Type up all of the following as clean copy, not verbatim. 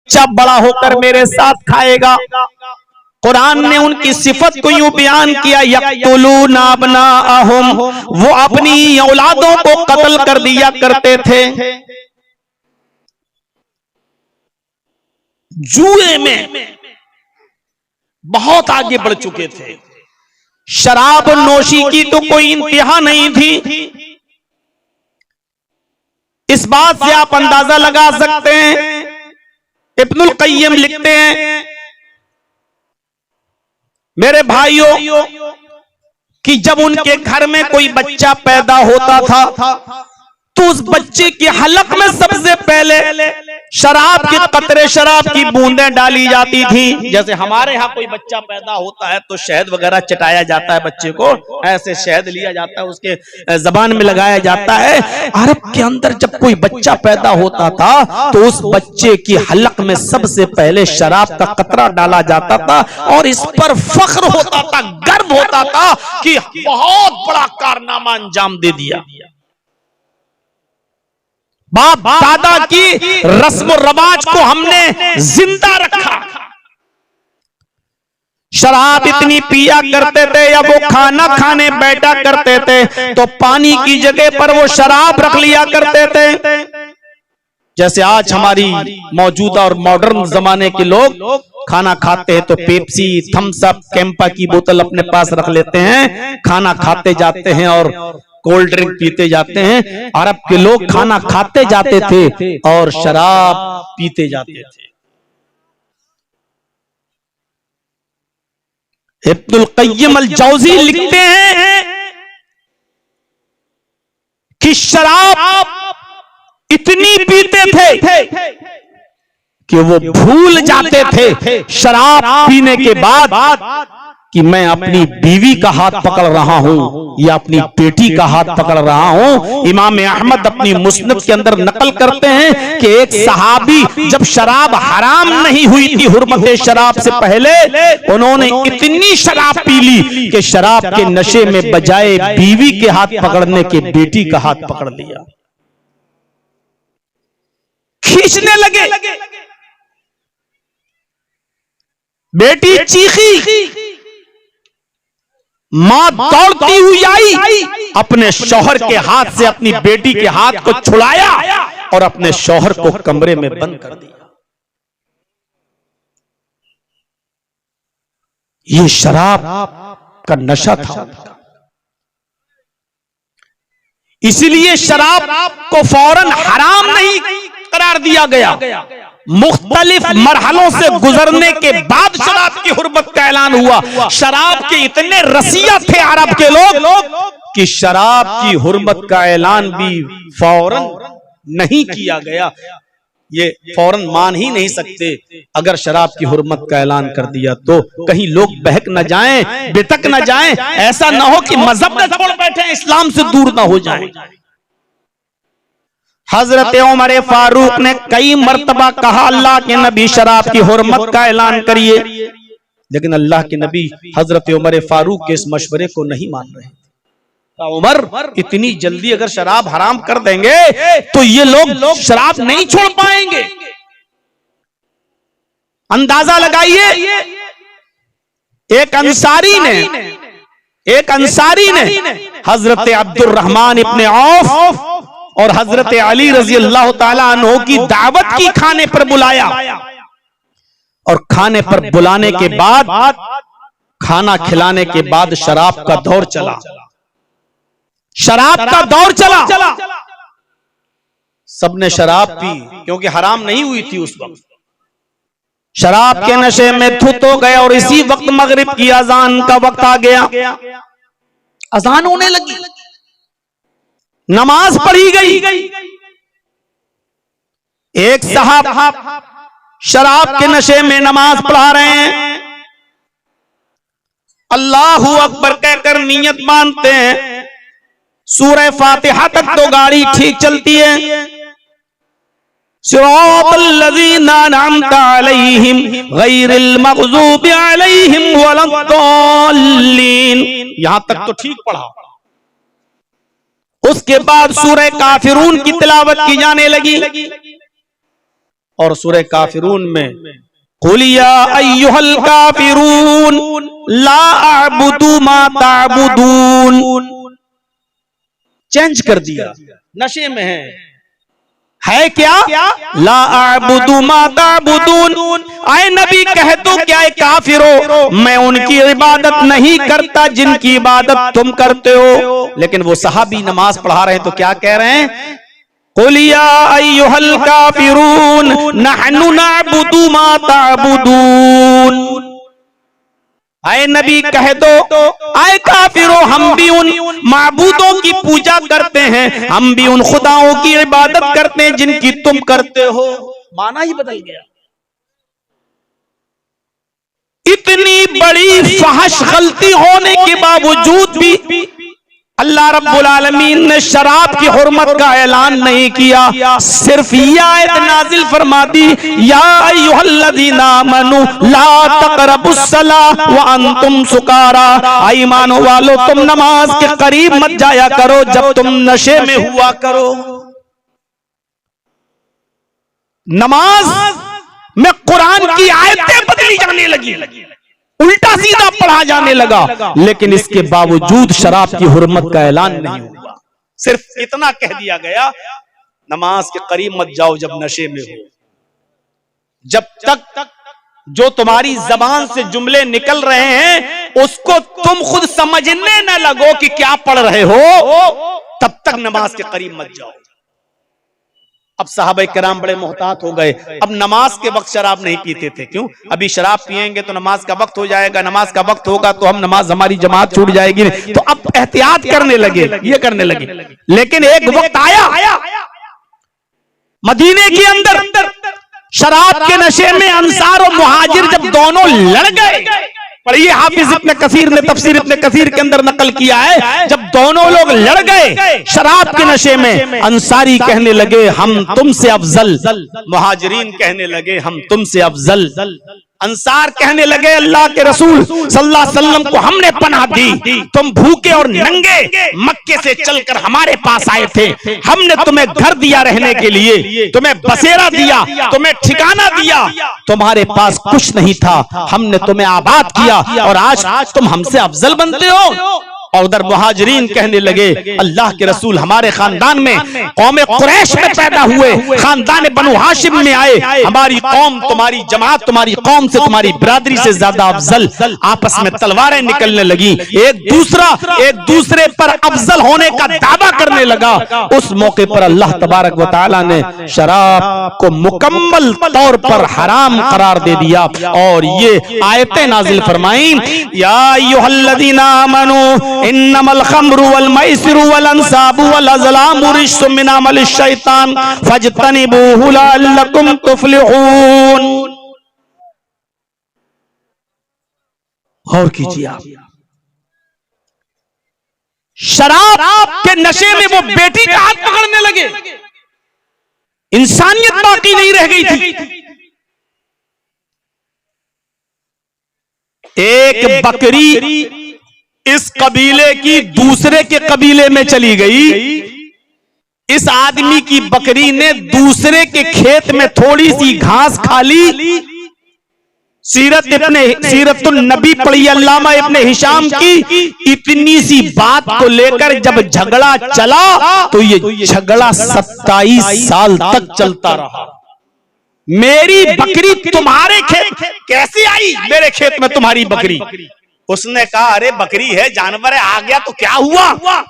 बच्चा बड़ा होकर मेरे साथ खाएगा। कुरान ने उनकी सिफत को यूं बयान किया, यक़्तुलूना अब्नाअहुम, वो अपनी औलादों को कत्ल कर दिया करते थे। जुए में बहुत आगे बढ़ चुके थे। शराब नोशी की तो कोई इंतहा नहीं थी। इस बात से आप अंदाजा लगा सकते हैं, इब्नुल क़य्यिम लिखते हैं मेरे भाइयों कि जब उनके घर में कोई बच्चा पैदा होता था तो उस बच्चे के हलक में सबसे पहले शराब के कतरे, शराब की बूंदें डाली जाती थी। जैसे हमारे यहाँ कोई बच्चा पैदा होता है तो शहद वगैरह चटाया जाता है, बच्चे को ऐसे शहद लिया जाता है, उसके जबान में लगाया जाता है। अरब के अंदर जब कोई बच्चा पैदा होता था तो उस बच्चे की हलक में सबसे पहले शराब का कतरा डाला जाता था और इस पर फख्र होता था, गर्व होता था कि बहुत बड़ा कारनामा अंजाम दे दिया। बाप दादा की रस्म रवाज को हमने जिंदा रखा। शराब इतनी पिया करते थे या वो खाना खाने बैठा करते थे तो पानी की जगह पर वो शराब रख लिया करते थे। जैसे आज हमारी मौजूदा और मॉडर्न जमाने के लोग खाना खाते हैं तो पेप्सी, थम्स अप, कैंपा की बोतल अपने पास रख लेते हैं, खाना खाते जाते हैं और कोल्ड ड्रिंक पीते जाते हैं। अरब के लोग खाना खाते जाते थे और शराब पीते जाते थे। इब्नुल क़य्यिम अल जौज़ी लिखते हैं कि शराब इतनी पीते थे कि वो भूल जाते थे शराब पीने के बाद कि मैं अपनी बीवी का हाथ पकड़ रहा हूं या अपनी बेटी का हाथ पकड़ रहा हूं। इमाम अहमद अपनी मुस्नद के अंदर नकल करते हैं कि एक सहाबी जब शराब हराम नहीं हुई थी, हुर्मत शराब से पहले उन्होंने इतनी शराब पी ली कि शराब के नशे में बजाय बीवी के हाथ पकड़ने के बेटी का हाथ पकड़ लिया, खींचने लगे। बेटी चीखी, मां दौड़ती हुई आई, अपने शौहर के हाथ से अपनी बेटी के हाथ को छुड़ाया और अपने शौहर को कमरे में बंद कर दिया। ये शराब का नशा था। इसीलिए शराब को फौरन हराम नहीं करार दिया गया। मुख्तलिफ मरहलों से गुजरने के बाद शराब की हुर्मत का ऐलान हुआ। शराब के इतने रसिया थे अरब के लोग कि शराब की हुर्मत का ऐलान भी फौरन नहीं किया गया। ये फौरन मान ही नहीं सकते। अगर शराब की हुर्मत का ऐलान कर दिया तो कहीं लोग बहक न जाएं, बितक न जाएं, ऐसा ना हो कि मजहब न छोड़ बैठे, इस्लाम से दूर ना हो जाएं। हजरत उमर फारूक ने कई मर्तबा कहा अल्लाह के नबी शराब की हुर्मत का ऐलान करिए, लेकिन अल्लाह के नबी हजरत उमर फारूक के इस मशवरे को नहीं मान रहे। उमर इतनी जल्दी अगर शराब हराम कर देंगे तो ये लोग शराब नहीं छोड़ पाएंगे। अंदाजा लगाइए, एक अंसारी ने हजरत अब्दुर्रहमान इब्ने औफ और हजरत अली रजी अल्लाह ताला अन्हु की दावत की, खाने पर बुलाया और खाने पर बुलाने के बाद, खाना खिलाने के बाद शराब का दौर चला। सबने शराब पी क्योंकि हराम नहीं हुई थी उस वक्त। शराब के नशे में धुत हो गए और इसी वक्त मगरिब की अजान का वक्त आ गया। अजान होने लगी, नमाज पढ़ी गई। एक साहब शराब के नशे में नमाज पढ़ा रहे हैं, अल्लाहू अकबर कहकर नियत मानते हैं। सूरह फातिहा तक तो गाड़ी ठीक चलती है। सिरातल्लज़ीना अनअमता अलैहिम गैरिल मग़ज़ूबि अलैहिम वलद्दाल्लीन, यहां तक तो ठीक पढ़ा। उसके बाद सूरह काफिरून की तिलावत की जाने लगी और सूरह काफिरून में कुल या अय्युहल काफिरून ला अअबुदु मा ताबुदून चेंज कर दिया, नशे में है क्या? ला अअबुदु मा ताबुदून, आए नबी कह दो क्या काफिरो, मैं उनकी इबादत नहीं करता जिनकी इबादत तुम करते हो। लेकिन वो सहाबी नमाज पढ़ा रहे हैं तो क्या कह रहे हैं? कुल या अय्युहल काफिरून नहनु नअबुदु मा ताबुदून, आए नबी कह दो आए काफिरो, हम भी उन माबूदों की पूजा करते हैं, हम भी उन खुदाओं की इबादत करते हैं जिनकी तुम करते हो। माना ही बदल गया। इतनी बड़ी फहश गलती होने के बावजूद भी अल्लाह रब्बुल आलमीन ने शराब की हुर्मत का ऐलान नहीं किया, सिर्फ ये आयत नाजिल फरमा दी, या अय्युहल्लज़ीना आमनू ला तक़रबुस्सला व अंतुम सुकारा, ईमान वालो तुम नमाज के करीब मत जाया करो जब तुम नशे में हुआ करो। नमाज में कुरान की आयतें बदली जाने लगी, उल्टा सीधा पढ़ा जाने लगा, लेकिन इसके बावजूद शराब की हुर्मत का ऐलान नहीं हुआ। सिर्फ इतना कह दिया गया, नमाज के करीब मत जाओ जब नशे में हो। जब तक जो तुम्हारी जबान से जुमले निकल रहे हैं उसको तुम खुद समझने न लगो कि क्या पढ़ रहे हो, तब तक नमाज के करीब मत जाओ। अब सहाबा किराम बड़े मोहतात हो गए, अब नमाज के वक्त शराब नहीं पीते थे। क्यों? अभी शराब पिएंगे तो नमाज का वक्त हो जाएगा, नमाज का वक्त होगा तो हम नमाज हमारी जमात छूट जाएगी, तो अब एहतियात करने लगे, ये करने लगे। लेकिन एक वक्त आया मदीने के अंदर शराब के नशे में अंसार और मुहाजिर जब दोनों लड़ गए, पर ये हाफिज इब्न कसीर ने तफसीर इब्न कसीर के अंदर नकल किया है, जब दोनों लोग लड़ गए शराब के नशे में, अंसारी कहने लगे हम तुमसे अफजल, मुहाजिरीन कहने लगे हम तुमसे अफजल, अंसार कहने लगे अल्लाह के रसूल सल्लल्लाहु अलैहि वसल्लम को हमने पनाह दी, तुम भूखे और नंगे मक्के से चलकर हमारे पास आए थे, हमने तुम्हें घर दिया रहने के लिए, तुम्हें बसेरा दिया, तुम्हें ठिकाना दिया, तुम्हारे पास कुछ नहीं था, हमने तुम्हें आबाद किया और आज तुम हमसे अफजल बनते हो। और उधर मुहाजिरीन कहने लगे अल्लाह के रसूल हमारे खानदान में कौम कुरैश में पैदा हुए, खानदान बनु हाशिम में आए, हमारी कौम तुम्हारी जमात तुम्हारी कौम से तुम्हारी बिरादरी से ज्यादा अफजल। आपस में तलवारें निकलने लगी, एक दूसरे पर अफजल होने का दावा करने लगा। उस मौके पर अल्लाह तबारक व तआला ने शराब को मुकम्मल तौर पर हराम करार दे दिया और ये आयतें नाजिल फरमाई, या अय्युहल्लज़ीना आमनू इन्नमल खम्रु वल मैसिरु वल अंसाबु वल अज़लामु रिज्सुम मिन अमलिश शैतान फज्तनिबूहु लअल्लकुम तुफ्लिहून। और कीजिए आप, शराब के नशे में वो बेटी का हाथ पकड़ने लगे, इंसानियत बाकी नहीं रह गई थी। एक बकरी इस कबीले की दूसरे के कबीले में चली गई, इस आदमी की बकरी ने दूसरे के खेत में थोड़ी सी घास खा ली। सीरतुन नबी पढ़ी अल्लामा इब्ने हिशाम की, इतनी सी बात को लेकर जब झगड़ा चला तो ये झगड़ा 27 साल तक चलता रहा। मेरी बकरी तुम्हारे खेत कैसे आई, मेरे खेत में तुम्हारी बकरी। उसने कहा अरे बकरी है, जानवर है, आ गया तो क्या हुआ।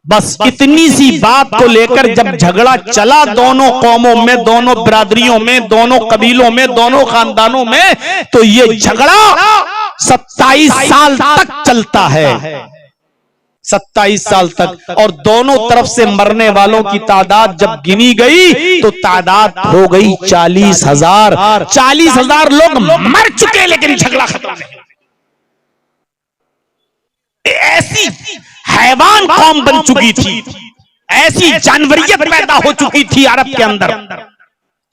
बस इतनी सी बात को लेकर जब झगड़ा चला दोनों कौमों में, दोनों बिरादरियों में, दोनों कबीलों में, दोनों खानदानों में, तो ये झगड़ा 27 साल तक चलता है, 27 साल तक। और दोनों तरफ से मरने वालों की तादाद जब गिनी गई तो तादाद हो गई 40,000। 40,000 लोग मर चुके लेकिन झगड़ा खत्म नहीं। ऐसी हैवान कौम बन चुकी थी, ऐसी जानवरियत पैदा हो चुकी थी अरब के अंदर।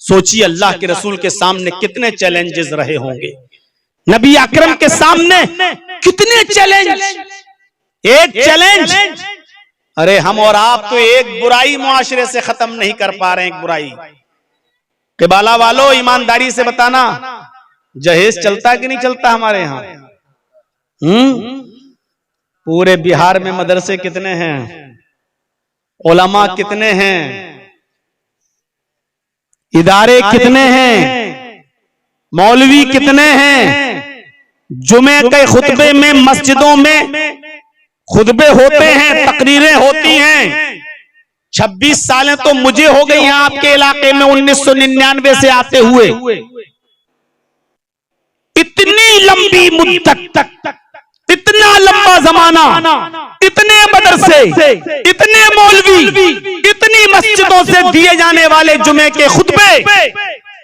सोचिए अल्लाह के रसूल के सामने कितने चैलेंजेस रहे होंगे, नबी अकरम के सामने कितने चैलेंज। एक चैलेंज, अरे हम और आप तो एक बुराई मुआशरे से खत्म नहीं कर पा रहे हैं, एक बुराई के बाला वालों ईमानदारी से बताना, जहेज चलता कि नहीं चलता हमारे यहाँ? पूरे बिहार में मदरसे कितने हैं, उलमा कितने हैं, इदारे कितने हैं, मौलवी कितने हैं, जुमे के खुतबे में मस्जिदों में खुतबे होते हैं, तकरीरें होती हैं। 26 सालें तो मुझे हो गई हैं आपके इलाके में 1999 से आते हुए। इतनी लंबी मुद्दत तक, इतना लंबा जमाना, इतने मदरसे, इतने मौलवी, इतनी मस्जिदों से दिए जाने वाले जुमे के खुतबे,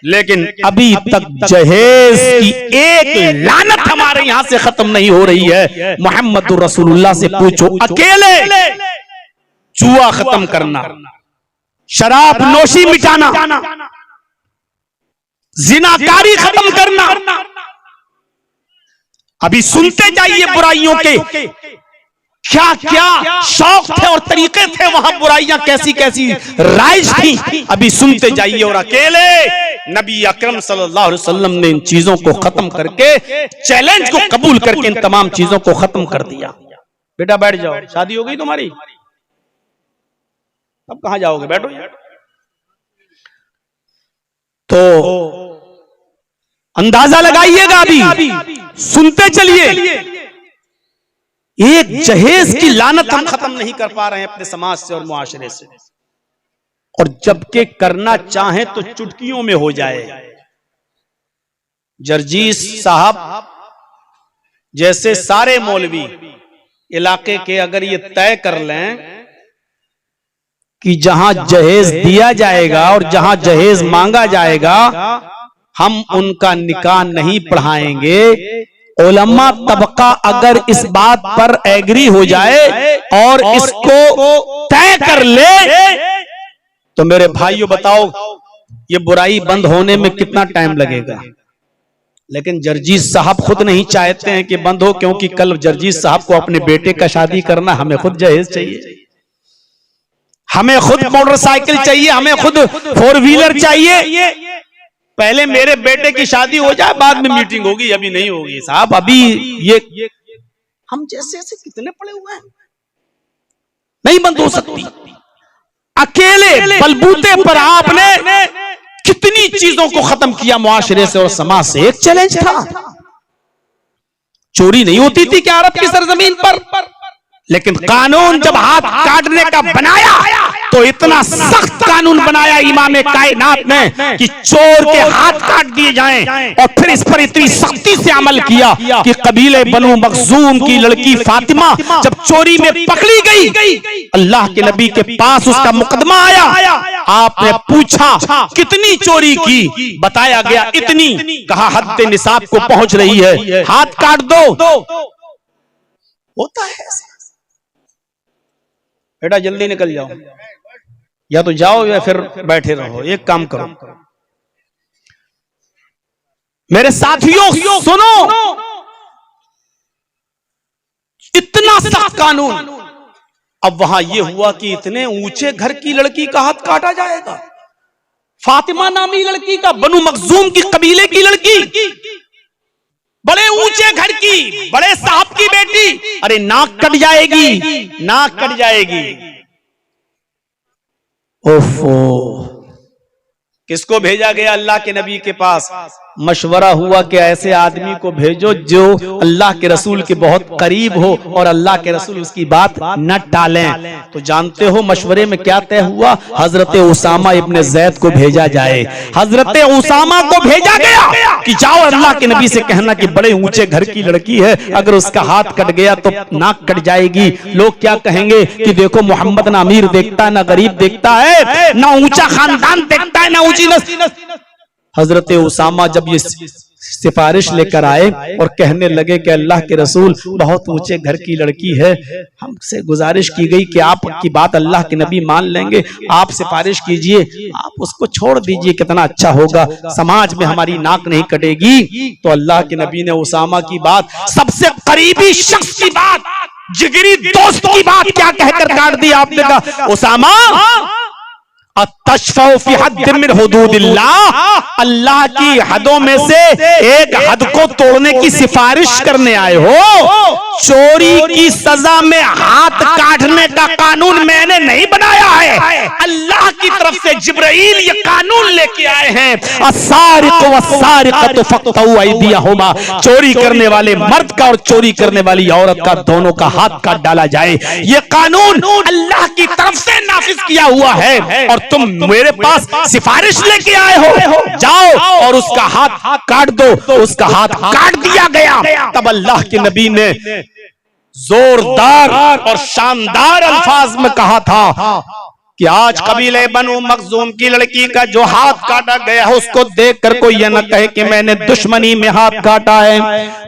लेकिन अभी तक जहेज की एक लानत हमारे यहां से खत्म नहीं हो रही है। मोहम्मद रसूलुल्लाह से पूछो, अकेले जुआ खत्म करना, शराब नोशी मिटाना, जिनाकारी खत्म करना, अभी सुनते जाइए बुराइयों के क्या क्या शौक थे और तरीके थे, वहां बुराइयां कैसी कैसी राइज थी, अभी सुनते जाइए। और अकेले नबी अकरम सल्लल्लाहु अलैहि वसल्लम ने इन चीजों को खत्म करके, चैलेंज को कबूल करके इन तमाम चीजों को खत्म कर दिया। बेटा बैठ जाओ, शादी हो गई तुम्हारी, अब कहां जाओगे, बैठो। तो अंदाजा लगाइएगा, अभी सुनते चलिए। एक जहेज की लानत हम खत्म नहीं कर पा रहे हैं अपने समाज से और मुआशरे से, और जबकि करना चाहें तो चुटकियों में हो जाए। जर्जीस साहब जैसे सारे मौलवी इलाके के अगर ये तय कर लें कि जहां जहेज दिया जाएगा और जहां जहेज मांगा जाएगा, हम उनका निकाह नहीं पढ़ाएंगे। उलमा तबका अगर इस बात पर एग्री हो जाए और इसको तय कर ले, तो मेरे भाइयों बताओ ये बुराई बंद होने में कितना टाइम लगेगा। लेकिन जर्जीस साहब खुद नहीं चाहते हैं कि बंद हो, क्योंकि कल जर्जीस साहब को अपने बेटे का शादी करना, हमें खुद जहेज चाहिए, हमें खुद मोटरसाइकिल चाहिए, हमें खुद 4 व्हीलर चाहिए। पहले मेरे बेटे की शादी हो जाए, बाद में मीटिंग होगी, अभी नहीं होगी साहब। अभी ये हम जैसे ऐसे कितने पड़े हुए हैं, नहीं बंद हो सकती। अकेले बलबूते पर आपने कितनी चीजों को खत्म किया मुआशरे से और समाज से। एक चैलेंज था, चोरी नहीं होती थी क्या अरब की सरजमीन पर, लेकिन कानून जब हाथ काटने का बनाया तो इतना सख्त कानून बनाया इमाम कायनात ने कि चोर के हाथ काट दिए जाएं, और फिर इस पर इतनी सख्ती से अमल किया कि कबीले बनु मखजूम की लड़की फातिमा जब चोरी में पकड़ी गई, अल्लाह के नबी के पास उसका मुकदमा आया। आपने पूछा कितनी चोरी की, बताया गया इतनी, कहा हद निसाब को पहुंच रही है, हाथ काट दो। होता है बेटा, जल्दी निकल जाओ, या तो जाओ या फिर बैठे रहो। एक काम करो मेरे साथियों, सुनो, इतना सख्त कानून। अब वहां यह हुआ कि इतने ऊंचे घर की लड़की का हाथ काटा जाएगा, फातिमा नामी लड़की का, बनु मखजूम की कबीले की लड़की, बड़े ऊंचे घर की, बड़े साहब की बेटी, अरे नाक कट जाएगी, नाक कट जाएगी। ओफो, किसको भेजा गया अल्लाह के नबी के पास? मशवरा हुआ कि ऐसे आदमी को भेजो जो अल्लाह के रसूल के बहुत करीब हो और अल्लाह के रसूल उसकी बात न टालें। तो जानते हो मशवरे में क्या तय हुआ? हजरत उसामा इब्ने जैद को भेजा जाए। हजरत उसामा को भेजा गया कि जाओ अल्लाह के नबी से कहना कि बड़े ऊंचे घर की लड़की है, अगर उसका हाथ कट गया तो नाक कट जाएगी। लोग क्या कहेंगे कि देखो मोहम्मद ना अमीर देखता है, ना गरीब देखता है, ना ऊंचा खानदान देखता है, ना ऊंची नस्ल। हजरत उसामा जब ये सिफारिश लेकर आए और कहने लगे कि अल्लाह के रसूल बहुत ऊंचे घर की लड़की है, हमसे गुजारिश की गई कि आपकी बात अल्लाह के नबी मान लेंगे, आप सिफारिश कीजिए, आप उसको छोड़ दीजिए, कितना अच्छा होगा, समाज में हमारी नाक नहीं कटेगी। तो अल्लाह के नबी ने उसामा की बात, सबसे करीबी शख्स की बात, जिगरी दोस्त की बात क्या कहकर काट दी? आपने कहा उसामा अत्तशफ़उ फ़ी हद्द मिन हुदूदिल्लाह, अल्लाह की हदों में से एक हद को तोड़ने की सिफारिश करने आए हो। चोरी की सजा में हाथ काटने का कानून मैंने नहीं बनाया है, अल्लाह की तरफ से जिब्राइल ये कानून लेके आए हैं। अस्सारिक़ु वस्सारिक़तु फ़क़्तऊ अयदियहुमा, चोरी करने वाले मर्द का और चोरी करने वाली औरत का दोनों का हाथ काट डाला जाए। ये कानून अल्लाह की तरफ से नाफिज किया हुआ है और तुम मेरे पास सिफारिश लेके आए हो, जाओ और उसका हाथ काट दो। उसका हाथ काट दिया गया। तब अल्लाह के नबी ने जोरदार और शानदार अल्फाज में कहा था कि आज कबीले बनु मखजूम की लड़की का जो हाथ काटा गया है उसको देखकर कोई यह न कहे कि मैंने दुश्मनी में हाथ काटा है,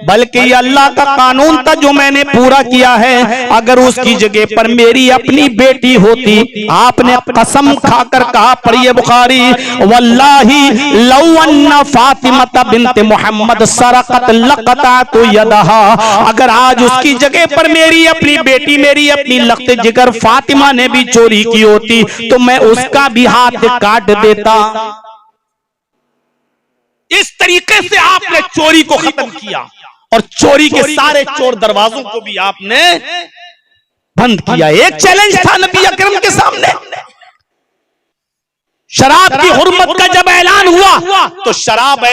बल्कि ये अल्लाह का कानून था जो मैंने पूरा किया है। अगर उसकी जगह पर मेरी अपनी बेटी होती, आपने कसम खाकर कहा, पढ़िए बुखारी, वल्लाही लौ अन्ना फातिमा बिन्त मोहम्मद सरकत लक़तअतु यदहा, अगर आज उसकी जगह पर मेरी अपनी बेटी, मेरी अपनी लख्त जिगर फातिमा ने भी चोरी की होती तो मैं उसका भी हाथ काट देता। इस तरीके से आपने चोरी को खत्म किया और चोरी के सारे चोर दरवाजों को भी आपने बंद किया। एक चैलेंज था नबी अकरम के सामने। शराब की हुर्मत का जब ऐलान हुआ तो शराब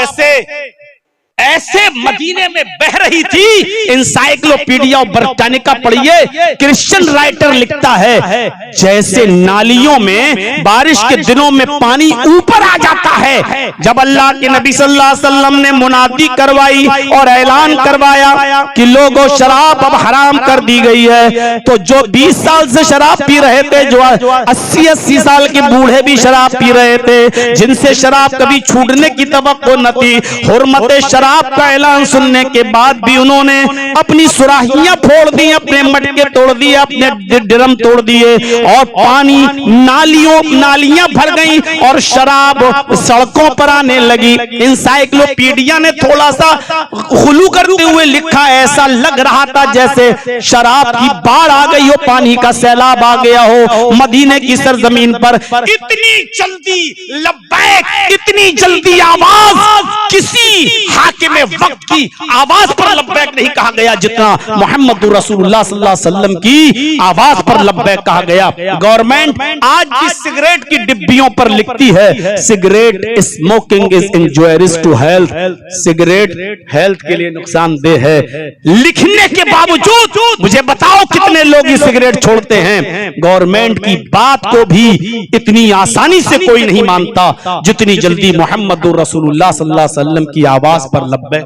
ऐसे मदीने में बह रही थी। इंसाइक्लोपीडिया ब्रिटानिका पढ़िए, क्रिश्चियन राइटर लिखता है जैसे नालियों में बारिश के दिनों में पानी ऊपर आ जाता है। जब अल्लाह के नबी सल्लल्लाहु अलैहि वसल्लम ने मुनादी करवाई और ऐलान करवाया कि लोगों शराब अब हराम कर दी गई है, तो जो 20 साल से शराब पी रहे थे, जो 80-80 साल के बूढ़े भी शराब पी रहे थे, जिनसे शराब कभी छूटने की तवक्को न थी, हुर्मत शराब का ऐलान सुनने के बाद भी उन्होंने अपनी सुराहियां फोड़ दी, अपने मटके तोड़ दिए, अपने ड्रम तोड़ दिए और पानी नालियां भर गई और शराब सड़कों पर आने लगी। इंसाइक्लोपीडिया ने थोड़ा सा खुलू करते हुए लिखा, ऐसा लग रहा था जैसे शराब की बाढ़ आ गई हो, पानी का सैलाब आ गया हो मदीने की सरजमीन पर। इतनी जल्दी लब्बैक, इतनी जल्दी आवाज किसी हाकिम वक्त की आवाज पर लब्बैक नहीं कहा गया जितना मोहम्मद रसूलुल्लाह सल्लल्लाहु अलैहि वसल्लम की आवाज पर लब्बैक कहा गया। गवर्नमेंट आज की सिगरेट की डिब्बियों पर लिखती है, cigarette smoking is injurious to health, cigarette health के लिए नुकसानदेह है। लिखने के बावजूद मुझे बताओ कितने लोग ये सिगरेट छोड़ते हैं। गवर्नमेंट की बात को भी इतनी आसानी से कोई नहीं मानता जितनी जल्दी मोहम्मद रसूलुल्लाह सल्लल्लाहु अलैहि वसल्लम की आवाज पर लब्बैक।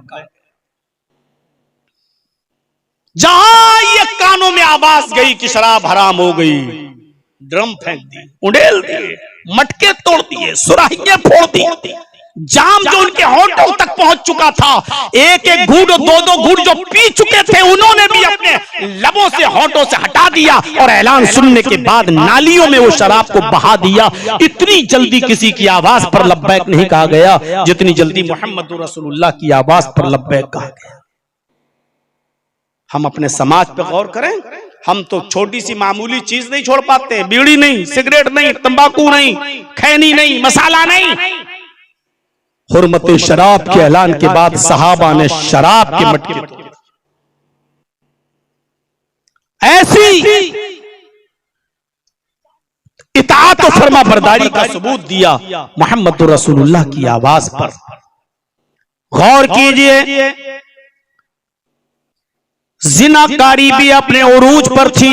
जहां ये कानों में आवाज गई कि शराब हराम हो गई, ड्रम फेंक दिए, उड़ेल दिए, मटके तोड़ दिए, सुराहियां फोड़ दी, जाम जो उनके होंठों तक पहुंच चुका था, एक एक घूंट, दो घूंट जो पी चुके थे, उन्होंने भी अपने लबों से, होंठों से हटा दिया और ऐलान सुनने के बाद नालियों में वो शराब को बहा दिया। इतनी जल्दी किसी की आवाज पर लब्बैक नहीं कहा गया जितनी जल्दी मोहम्मद रसूलुल्लाह की आवाज पर लब्बैक कहा गया। हम अपने समाज पे गौर करें, हम तो छोटी सी मामूली चीज नहीं छोड़ पाते, बीड़ी नहीं, सिगरेट नहीं, तंबाकू नहीं, खैनी नहीं, मसाला नहीं। हुर्मत शराब के ऐलान के बाद सहाबा ने शराब के मटके तोड़े। ऐसी इताअत और फरमा बरदारी का सबूत दिया मोहम्मद रसूलुल्लाह की आवाज पर। गौर कीजिए, जिनाकारी भी अपने उरूज पर थी।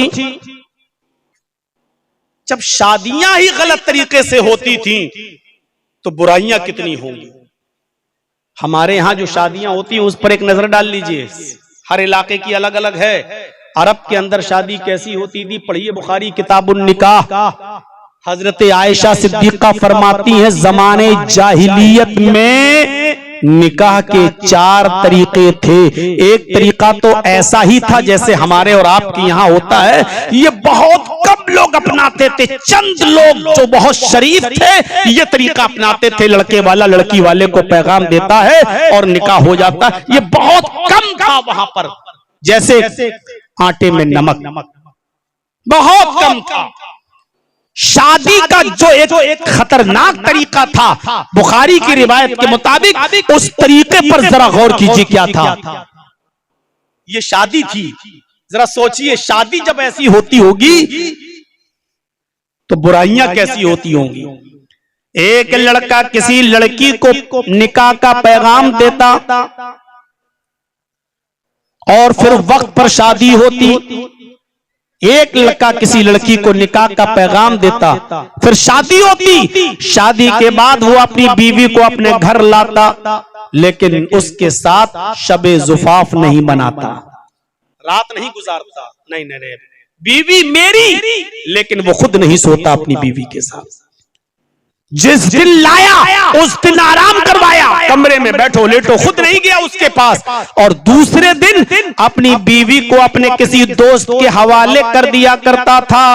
जब शादियां ही गलत तरीके से होती थी तो बुराइयां कितनी होंगी। हमारे यहां जो शादियां होती हैं उस पर एक नजर डाल लीजिए, हर इलाके की अलग अलग है। अरब के अंदर शादी कैसी होती थी, पढ़िए बुखारी किताबुन निकाह। हजरत आयशा सिद्दीका फरमाती हैं, जमाने जाहिलियत में निकाह के 4 तरीके थे। एक तरीका तो ऐसा ही था जैसे हमारे और आपके यहाँ होता है, ये बहुत कम लोग अपनाते थे, चंद लोग जो बहुत शरीफ थे ये तरीका अपनाते थे। लड़के वाला लड़की वाले को पैगाम देता है और निकाह हो जाता है। ये बहुत कम था वहां पर, जैसे आटे में नमक, बहुत कम था। शादी का जो एक खतरनाक तरीका था, बुखारी की रिवायत के मुताबिक, उस तरीके पर जरा गौर कीजिए क्या था। ये शादी थी, जरा सोचिए, शादी जब ऐसी होती होगी तो बुराइयां कैसी होती होंगी। एक लड़का किसी लड़की को निकाह का पैगाम देता और फिर वक्त पर शादी होती। एक लड़का किसी लड़की को निकाह का पैगाम देता, फिर शादी होती। शादी के बाद वो अपनी बीवी को अपने घर लाता, लेकिन उसके साथ शबे जुफाफ नहीं मनाता, रात नहीं गुजारता। नहीं नहीं नहीं, बीवी मेरी, लेकिन वो खुद नहीं सोता अपनी बीवी के साथ। जिस दिन लाया उस दिन आराम करवाया, कमरे में बैठो लेटो, खुद नहीं गया उसके पास। और दूसरे दिन अपनी बीवी को अपने किसी दोस्त के हवाले कर दिया करता था।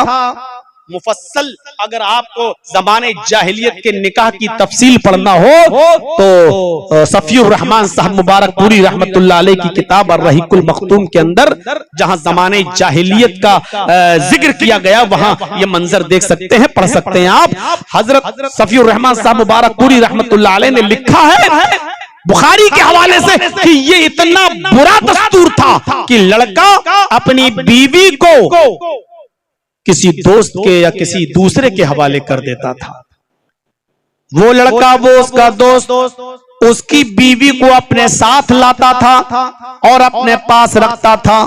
मुफस्सल अगर आपको ज़माने जाहिलियत के निकाह की तफसील पढ़ना हो तो सफीउर रहमान साहब मुबारकपुरी रहमतुल्लाह अलैह की किताब अर्रहीकुल मख्तूम के अंदर, जहां ज़माने जाहिलियत का जिक्र किया गया, वहां ये मंजर देख सकते हैं, पढ़ सकते हैं आप। हजरत सफीउर रहमान साहब मुबारकपुरी रहमतुल्लाह अलैह ने लिखा है बुखारी के हवाले से कि ये इतना बुरा दस्तूर था कि लड़का अपनी बीवी को किसी दोस्त के या किसी दूसरे के हवाले कर देता था। वो लड़का, वो उसका दोस्त, उसकी बीवी को अपने साथ लाता था और अपने पास रखता था,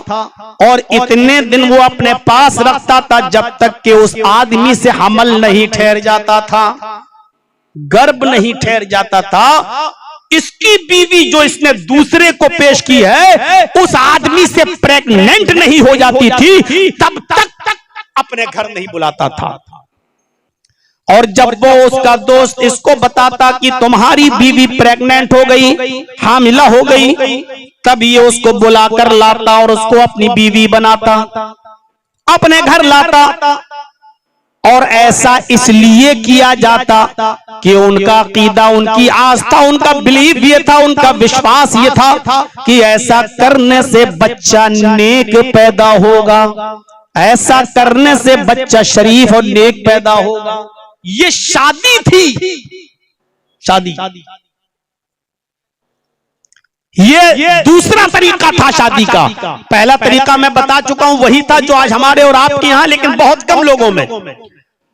और इतने दिन वो अपने पास रखता था जब तक कि उस आदमी से हमल नहीं ठहर जाता था, गर्भ नहीं ठहर जाता था। इसकी बीवी जो इसने दूसरे को पेश की है, उस आदमी से प्रेग्नेंट नहीं हो जाती थी, तब तक अपने घर नहीं बुलाता था। और जब वो उसका दोस्त इसको बताता कि तुम्हारी बीवी प्रेग्नेंट हो गई, हामिला हो गई, तब ये उसको बुलाकर लाता और उसको अपनी बीवी बनाता, अपने घर लाता। और ऐसा इसलिए किया जाता कि उनका अकीदा, उनकी आस्था, उनका बिलीव ये था, उनका विश्वास ये था कि ऐसा करने से बच्चा नेक पैदा होगा, ऐसा करने से बच्चा शरीफ और नेक पैदा होगा। ये शादी थी, शादी। ये दूसरा तरीका था शादी का। पहला तरीका मैं बता चुका हूं, वही था जो आज हमारे और आपके यहां, लेकिन बहुत कम लोगों में।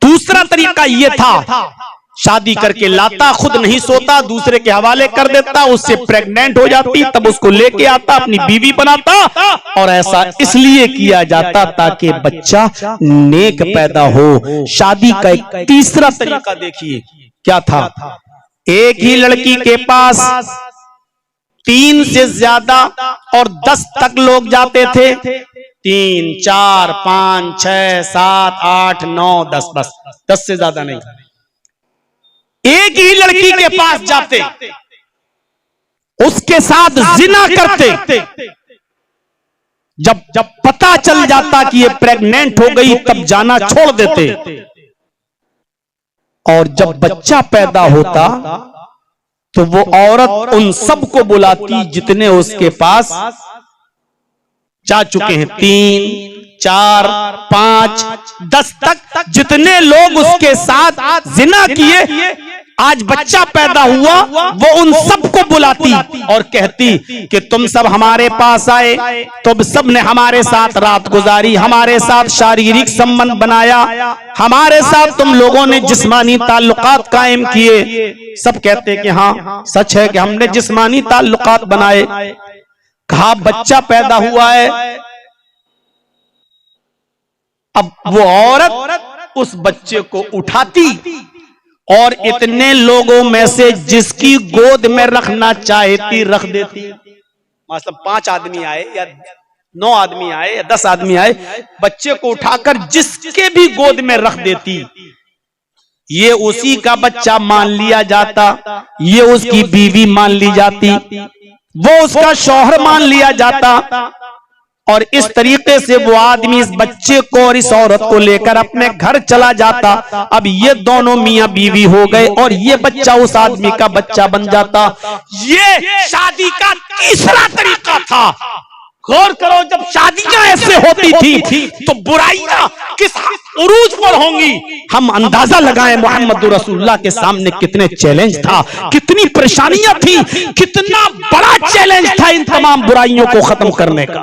दूसरा तरीका ये था, शादी करके लाता, खुद नहीं सोता, दूसरे के हवाले कर देता, उससे प्रेग्नेंट हो जाती, तब उसको लेके आता, अपनी बीवी बनाता। और ऐसा इसलिए किया जाता ताकि बच्चा नेक पैदा हो। शादी का एक तीसरा तरीका देखिए क्या था। एक ही लड़की के पास 3 से ज्यादा और 10 तक लोग जाते थे। 3, 4, 5, 6, 7, 8, 9, 10, बस 10 से ज्यादा नहीं। एक ही लड़की के पास जाते, उसके साथ जिना करते। जब पता चल जाता कि ये प्रेग्नेंट हो गई, तब जाना छोड़ देते। और जब बच्चा पैदा होता तो वो औरत उन सबको बुलाती जितने उसके पास जा चुके हैं, 3, 4, 5, 10 तक जितने लोग उसके साथ जिना किए, आज बच्चा पैदा हुआ, वो उन सबको बुलाती और कहती कि तुम सब हमारे पास आए, तुम सब ने हमारे साथ रात गुजारी, हमारे साथ शारीरिक संबंध बनाया, हमारे साथ तुम लोगों ने जिस्मानी ताल्लुकात कायम किए। सब कहते कि हाँ सच है कि हमने जिस्मानी ताल्लुकात बनाए। कहा बच्चा पैदा हुआ है। अब वो औरत उस बच्चे को उठाती और इतने लोगों में से जिसकी गोद में रखना चाहती रख देती। मतलब 5 आदमी आए या 9 आदमी आए या 10 आदमी आए, बच्चे को उठाकर जिसके भी गोद में रख देती। ये उसी का बच्चा मान लिया जाता, ये उसकी बीवी मान ली जाती, वो उसका शौहर मान लिया जाता। और इस तरीके से वो आदमी इस बच्चे को और इस औरत को लेकर अपने घर चला जाता। अब ये दोनों मियां बीवी हो गए और ये बच्चा उस आदमी का बच्चा बन जाता। ये शादी का तीसरा तरीका था। गौर करो, जब शादियां ऐसे होती थी तो बुराइयां किस उरूज पर होंगी। हम अंदाजा लगाएं मोहम्मद रसूलुल्लाह के सामने कितने चैलेंज था, कितनी परेशानियां थी, कितना बड़ा चैलेंज था इन तमाम बुराइयों को खत्म करने का।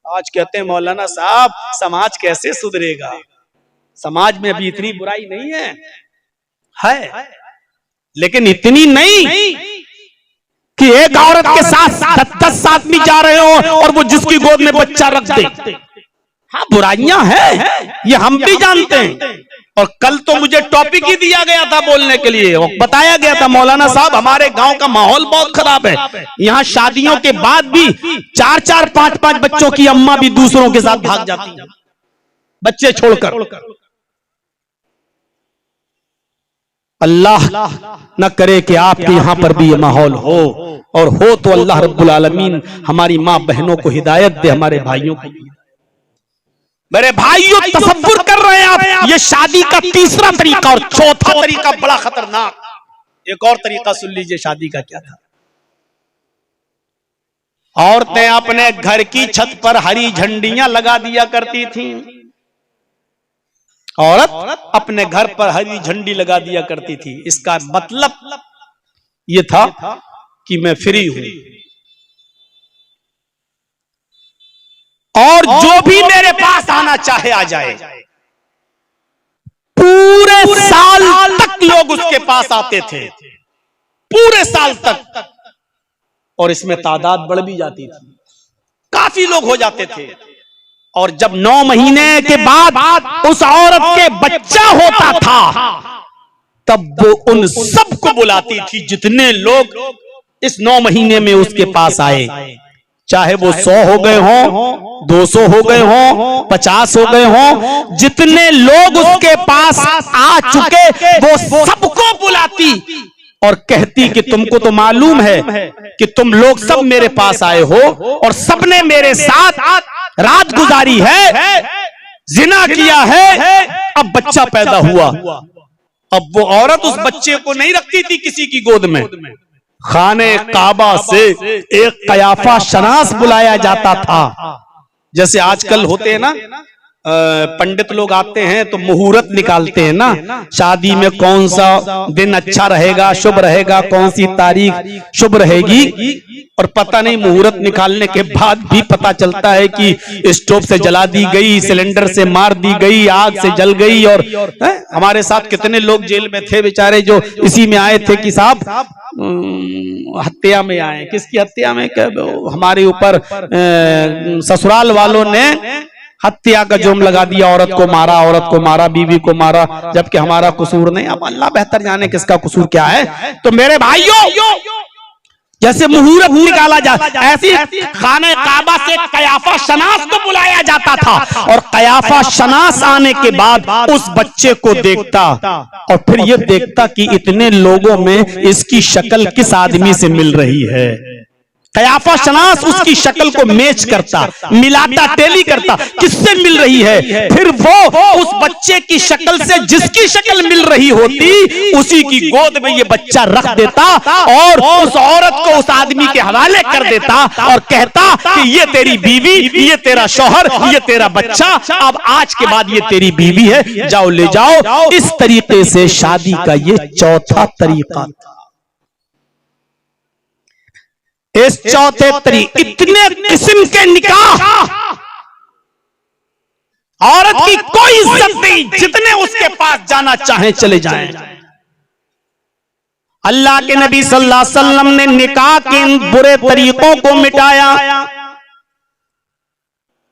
आज कहते हैं मौलाना साहब समाज कैसे सुधरेगा। समाज में अभी इतनी बुराई नहीं है, लेकिन इतनी नहीं कि एक औरत के साथ 10 आदमी जा रहे हो और वो जिसकी गोद में बच्चा रख दे। हाँ बुराइयां हैं, ये हम भी जानते हैं। और कल तो मुझे टॉपिक ही दिया गया था बोलने के लिए, बताया गया था मौलाना साहब हमारे गांव का माहौल बहुत खराब है, यहाँ शादियों के बाद भी 4-4, 5-5 बच्चों की अम्मा भी दूसरों के साथ भाग जाती है बच्चे छोड़कर। अल्लाह न करे कि आपके यहां पर भी ये माहौल हो, और हो तो अल्लाह रब्बुल आलमीन हमारी मां बहनों को हिदायत दे, हमारे भाइयों को। मेरे भाइयों तसव्वुर कर रहे हैं आप, ये शादी का तीसरा तरीका, और चौथा तरीका बड़ा खतरनाक। एक और तरीका सुन लीजिए शादी का क्या था। औरतें अपने घर की छत पर हरी झंडियां लगा दिया करती थीं। औरत अपने घर पर हरी झंडी लगा दिया करती थी। इसका मतलब यह था कि मैं फ्री हूं और जो भी मेरे पास आना चाहे आ जाए। पूरे साल तक लोग उसके पास आते थे, पूरे साल तक, और इसमें तादाद बढ़ भी जाती थी, काफी लोग हो जाते थे। और जब 9 महीने के बाद उस औरत के बच्चा होता था तब वो उन सबको बुलाती थी जितने लोग इस 9 महीने में उसके पास आए, चाहे वो 100 हो गए हों, 200 हो गए हों, 50 हो गए हों, जितने लोग उसके पास आ चुके वो सबको बुलाती और कहती कि तुमको तो मालूम है कि तुम लोग सब मेरे पास आए हो और सबने मेरे साथ रात गुजारी है, जिना किया है, अब बच्चा पैदा हुआ। अब वो औरत उस बच्चे को नहीं रखती थी किसी की गोद में, खाने काबा से एक कयाफा शनास बुलाया जाता था। जैसे आजकल होते हैं ना, पंडित लोग आते हैं तो मुहूर्त निकालते हैं ना, शादी में कौन सा दिन अच्छा रहेगा, शुभ रहेगा, कौन सी तारीख शुभ रहेगी, और पता नहीं मुहूर्त निकालने के बाद भी पता चलता है कि स्टोव से जला दी गई, सिलेंडर से मार दी गई, आग से जल गई। और हमारे साथ कितने लोग जेल में थे बेचारे जो इसी में आए थे कि साहब हत्या में आए। किसकी हत्या में? हमारे ऊपर ससुराल वालों ने हत्या का जुर्म लगा दिया, औरत को मारा, औरत को मारा, बीवी को मारा, जबकि हमारा कसूर नहीं। अब अल्लाह बेहतर जाने किसका कसूर क्या है। तो मेरे भाइयों, जैसे मुहूर्त निकाला जाता, ऐसी खाने काबा से कयाफा शनास को बुलाया जाता था, और कयाफा शनास आने के बाद उस बच्चे को देखता और फिर ये देखता कि इतने लोगों में इसकी शक्ल किस आदमी से मिल रही है। कयाफा शनास उसकी शक्ल को मैच करता, मिलाता, टेली करता, किससे मिल रही है। फिर वो उस बच्चे की शक्ल से जिसकी शक्ल मिल रही होती उसी की गोद में ये बच्चा रख देता और उस औरत को उस आदमी के हवाले कर देता और कहता कि ये तेरी बीवी, ये तेरा शौहर, ये तेरा बच्चा, अब आज के बाद ये तेरी बीवी है, जाओ ले जाओ। इस तरीके से शादी का ये चौथा तरीका। इस चौथे तरीके, इतने किस्म के निकाह, औरत की कोई इज्जत नहीं, जितने उसके पास जाना चाहे चले जाएं। अल्लाह के नबी सल्लल्लाहु अलैहि वसल्लम ने निकाह के इन बुरे तरीकों को मिटाया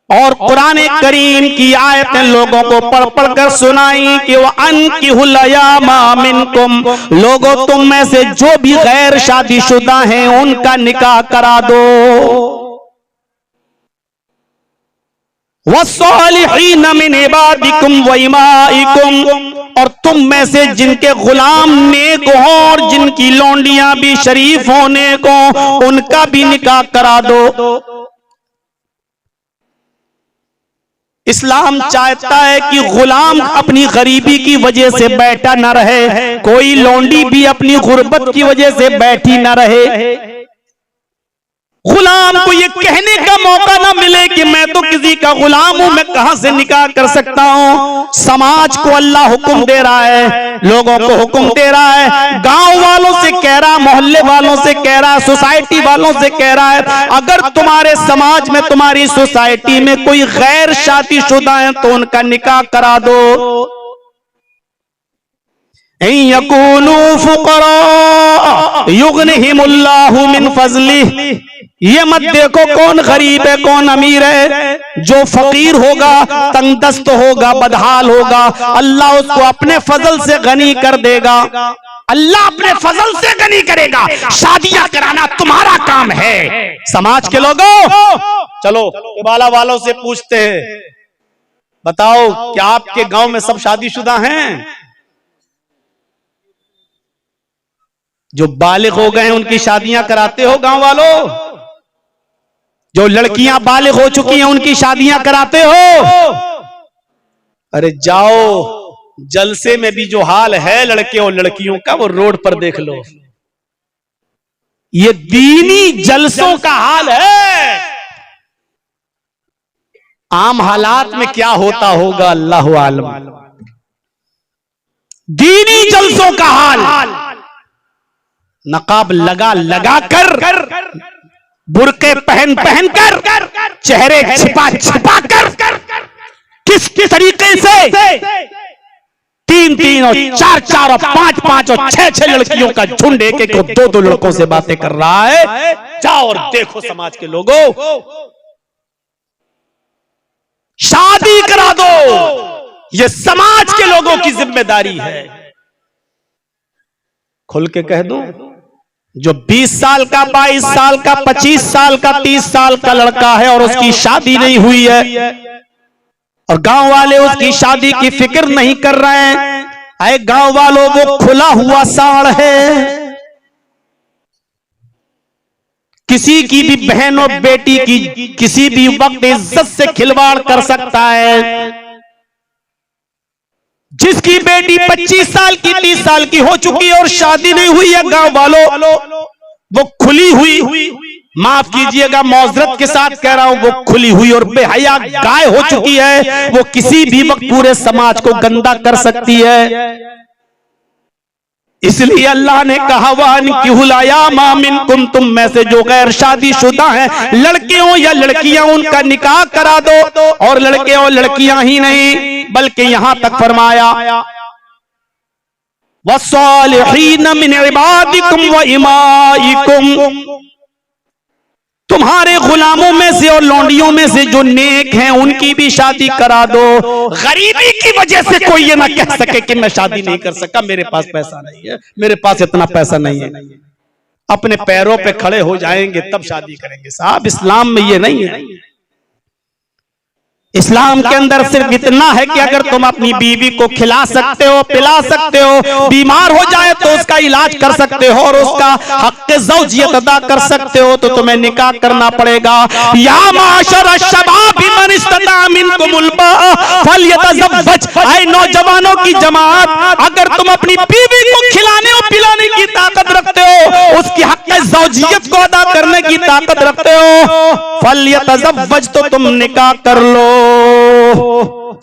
और कुरान करीम की आयतें लोगों को पढ़ पढ़ कर सुनाई कि वह अनकिहुल अयामा मिनकुम, लोगों तुम में से जो भी गैर शादीशुदा हैं उनका निकाह करा दो। वस्सालिहीन मिन इबादिकुम व इमाइकुम, और तुम में से जिनके गुलाम नेक हों और जिनकी लौंडियां भी शरीफ होने को, उनका भी निकाह करा दो। इस्लाम चाहता है कि गुलाम अपनी गरीबी की वजह से बैठा न रहे, कोई लौंडी भी अपनी गुर्बत की वजह से बैठी न रहे। गुलाम को ये कहने का मौका ना मिले कि मैं तो किसी का गुलाम हूं, मैं कहां से निकाह कर सकता हूं। समाज को अल्लाह हुक्म दे रहा है, लोगों को हुक्म दे रहा है, गांव वालों से कह रहा है, मोहल्ले वालों से कह रहा है, सोसाइटी वालों से कह रहा है, अगर तुम्हारे समाज में, तुम्हारी सोसाइटी में कोई गैर शादीशुदा है तो उनका निकाह करा दो। यकूनू फुकरा युगनिहिमुल्लाहु मिन फज़लिह, ये मत देखो कौन गरीब है कौन अमीर है। जो फकीर होगा, तंगदस्त होगा, बदहाल होगा, अल्लाह उसको अपने फजल से गनी कर देगा। अल्लाह अपने फजल से गनी करेगा। शादियां कराना तुम्हारा काम है। समाज के लोगों, चलो इबाला वालों से पूछते हैं, बताओ क्या आपके गांव में सब शादीशुदा हैं? जो बालिग हो गए हैं उनकी शादियां कराते हो गांव वालों? जो लड़कियां बालिग हो चुकी हैं उनकी शादियां कराते हो? अरे जाओ, जलसे में भी जो हाल है लड़के और लड़कियों का वो रोड पर देख लो। ये दीनी जलसों का हाल है। आम हालात में क्या होता होगा अल्लाह आलम। दीनी जलसों का हाल, नकाब लगा लगा कर, बुरके पहन पहन कर, चेहरे छिपा छिपा कर, किस किस तरीके से 3-3 और 4-4 और 5-5 और 6-6 लड़कियों का झुंड एक एक 2-2 लड़कों से बातें कर रहा है। जाओ और देखो समाज के लोगों, शादी करा दो, ये समाज के लोगों की जिम्मेदारी है। खुल के कह दूं, जो 20 साल का, 22 साल का, 25 साल का, 30 साल का लड़का है और उसकी शादी नहीं हुई है और गांव वाले उसकी शादी की फिक्र नहीं कर रहे हैं, अरे गांव वालों वो खुला हुआ साड़ है। किसी की भी बहन और बेटी की किसी भी वक्त इज्जत से खिलवाड़ कर सकता है। जिसकी बेटी 25 साल की, 30 साल की हो चुकी है और शादी नहीं हुई है, गांव वालों वो खुली हुई, माफ कीजिएगा मौजरत के साथ कह रहा हूं, वो खुली हुई और बेहया गाय हो चुकी है, वो किसी भी वक्त पूरे समाज को गंदा कर सकती है। इसलिए अल्लाह ने कहा वान की हुलाया मामिन कुम, तुम में से जो गैर शादीशुदा हैं, लड़के हो या लड़कियां, उनका निकाह करा दो। और लड़के और लड़कियां ही नहीं बल्कि यहां तक फरमाया वस्सालिहीन मिन इबादिकुम व इमाइकुम, तुम्हारे गुलामों में से और लौंडियों में से जो नेक हैं उनकी भी शादी करा दो। गरीबी की वजह से कोई ये ना कह सके कि मैं शादी नहीं कर सका, मेरे पास पैसा नहीं है, मेरे पास इतना पैसा नहीं है। अपने पैरों पे खड़े हो जाएंगे तब शादी करेंगे। साहब इस्लाम में ये नहीं है। इस्लाम के अंदर सिर्फ इतना है कि अगर तुम अपनी बीवी को खिला सकते हो, पिला सकते हो, बीमार हो जाए तो उसका इलाज कर सकते हो और उसका हक़ ज़ौजियत अदा कर सकते हो तो तुम्हें निकाह करना पड़ेगा। या माशर शबाब मन इस्तता मिनकुमुल बाअ फलयतज़व्वज, ऐ नौजवानों की जमात, अगर तुम अपनी बीवी को खिलाने और पिलाने की ताकत रखते हो, उसकी हक़ ज़ौजियत को अदा करने की ताकत रखते हो, फलयतज़व्वज, तो तुम निकाह कर लो।